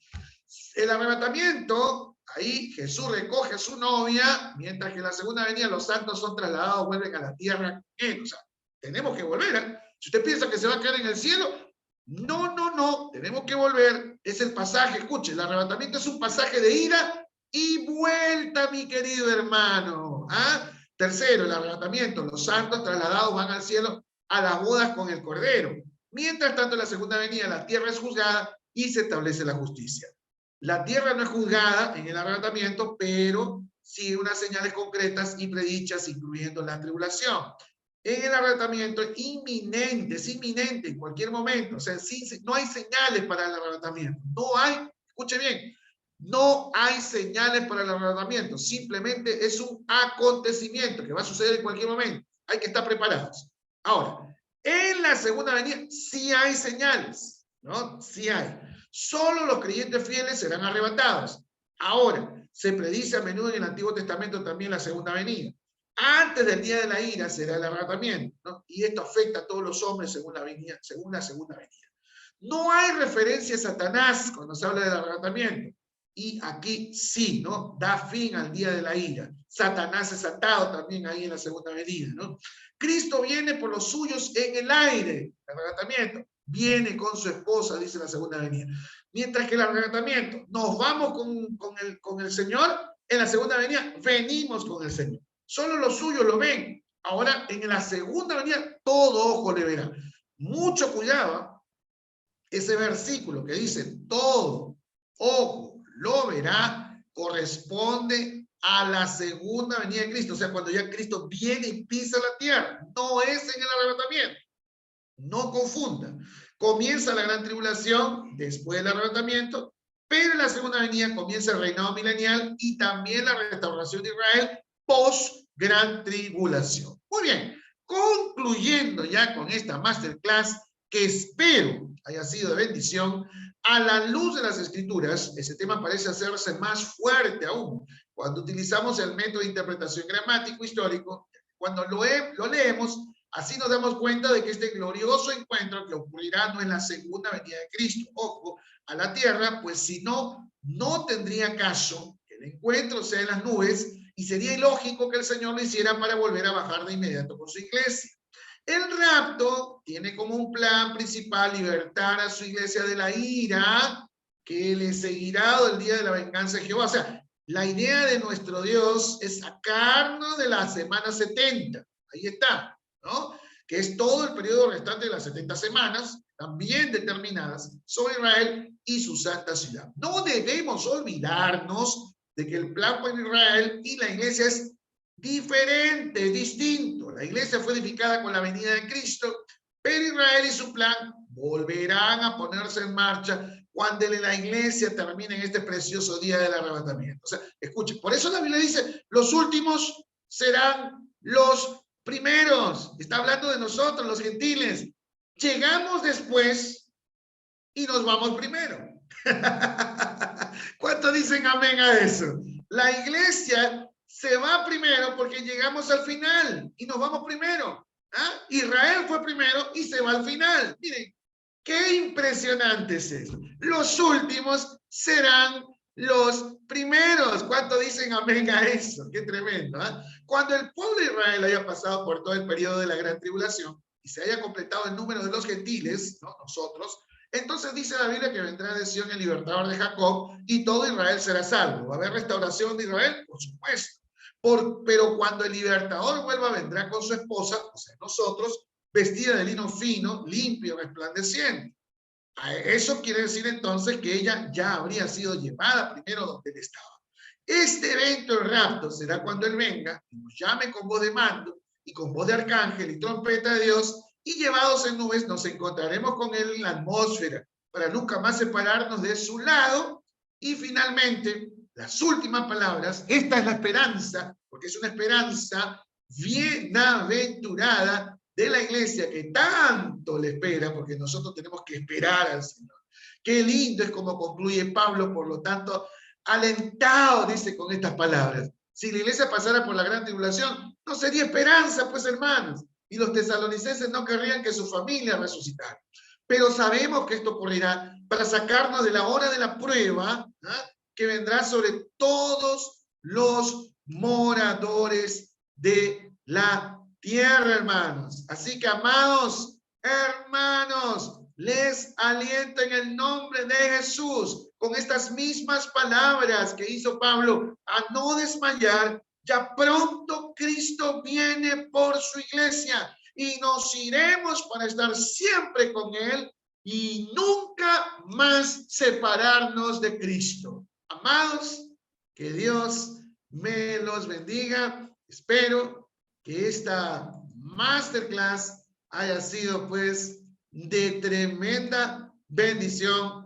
El arrebatamiento, ahí Jesús recoge a su novia, mientras que en la segunda venida los santos son trasladados, vuelven a la tierra. O sea, tenemos que volver. Si usted piensa que se va a quedar en el cielo, no, no, no, tenemos que volver. Es el pasaje, escuche, el arrebatamiento es un pasaje de ida y vuelta, mi querido hermano. ¿Ah? Tercero, el arrebatamiento, los santos trasladados van al cielo a las bodas con el Cordero. Mientras tanto, en la segunda venida, la tierra es juzgada y se establece la justicia. La tierra no es juzgada en el arrebatamiento, pero sí unas señales concretas y predichas, incluyendo la tribulación. En el arrebatamiento es inminente en cualquier momento. O sea, sí, no hay señales para el arrebatamiento. No hay, escuche bien, no hay señales para el arrebatamiento. Simplemente es un acontecimiento que va a suceder en cualquier momento. Hay que estar preparados. Ahora, en la segunda venida sí hay señales, ¿no? Sí hay. Solo los creyentes fieles serán arrebatados. Ahora, se predice a menudo en el Antiguo Testamento también la segunda venida. Antes del día de la ira será el arrebatamiento, ¿no? Y esto afecta a todos los hombres según la segunda venida. No hay referencia a Satanás cuando se habla del arrebatamiento. Y aquí sí, ¿no? Da fin al día de la ira. Satanás es atado también ahí en la segunda venida, ¿no? Cristo viene por los suyos en el aire, el arrebatamiento. Viene con su esposa, dice la segunda venida. Mientras que el arrebatamiento, nos vamos con el Señor, en la segunda venida venimos con el Señor. Solo los suyos lo ven. Ahora, en la segunda venida, todo ojo le verá. Mucho cuidado, ese versículo que dice, todo ojo lo verá, corresponde a la segunda venida de Cristo. O sea, cuando ya Cristo viene y pisa la tierra. No es en el arrebatamiento. No confunda. Comienza la gran tribulación después del arrebatamiento, pero en la segunda venida comienza el reinado milenial y también la restauración de Israel post gran tribulación. Muy bien, concluyendo ya con esta masterclass que espero haya sido de bendición, a la luz de las escrituras, ese tema parece hacerse más fuerte aún cuando utilizamos el método de interpretación gramático histórico. Cuando lo leemos, así nos damos cuenta de que este glorioso encuentro que ocurrirá no en la segunda venida de Cristo, ojo, a la tierra, pues si no, no tendría caso que el encuentro sea en las nubes y sería ilógico que el Señor lo hiciera para volver a bajar de inmediato con su iglesia. El rapto tiene como un plan principal libertar a su iglesia de la ira que le seguirá el día de la venganza de Jehová. O sea, la idea de nuestro Dios es sacarnos de la semana 70. Ahí está, ¿no? Que es todo el periodo restante de las 70 semanas, también determinadas sobre Israel y su santa ciudad. No debemos olvidarnos de que el plan para Israel y la iglesia es diferente, distinto. La iglesia fue edificada con la venida de Cristo, pero Israel y su plan volverán a ponerse en marcha cuando la iglesia termine en este precioso día del arrebatamiento. O sea, escuchen, por eso la Biblia dice, los últimos serán los primeros. Está hablando de nosotros, los gentiles. Llegamos después y nos vamos primero. ¿Cuántos dicen amén a eso? La iglesia se va primero porque llegamos al final y nos vamos primero. ¿Ah? Israel fue primero y se va al final. Miren, qué impresionante es eso. Los últimos serán los primeros. ¿Cuántos dicen amén a eso? Qué tremendo. ¿Eh? Cuando el pueblo de Israel haya pasado por todo el periodo de la gran tribulación y se haya completado el número de los gentiles, ¿no? Nosotros, entonces dice la Biblia que vendrá de Sion el libertador de Jacob y todo Israel será salvo. ¿Va a haber restauración de Israel? Por supuesto. Pero cuando el libertador vuelva, vendrá con su esposa, o sea, nosotros, vestida de lino fino, limpio, resplandeciente. Eso quiere decir entonces que ella ya habría sido llevada primero donde él estaba. Este evento, el rapto, será cuando él venga y nos llame con voz de mando y con voz de arcángel y trompeta de Dios, y llevados en nubes nos encontraremos con Él en la atmósfera para nunca más separarnos de su lado. Y finalmente, las últimas palabras, esta es la esperanza, porque es una esperanza bienaventurada de la iglesia que tanto le espera, porque nosotros tenemos que esperar al Señor. Qué lindo es como concluye Pablo, por lo tanto, alentado, dice con estas palabras. Si la iglesia pasara por la gran tribulación, no sería esperanza, pues hermanos. Y los tesalonicenses no querrían que su familia resucitara. Pero sabemos que esto ocurrirá para sacarnos de la hora de la prueba, que vendrá sobre todos los moradores de la tierra, hermanos. Así que, amados hermanos, les aliento en el nombre de Jesús, con estas mismas palabras que hizo Pablo, a no desmayar. Ya pronto Cristo viene por su iglesia y nos iremos para estar siempre con Él y nunca más separarnos de Cristo. Amados, que Dios me los bendiga. Espero que esta masterclass haya sido pues de tremenda bendición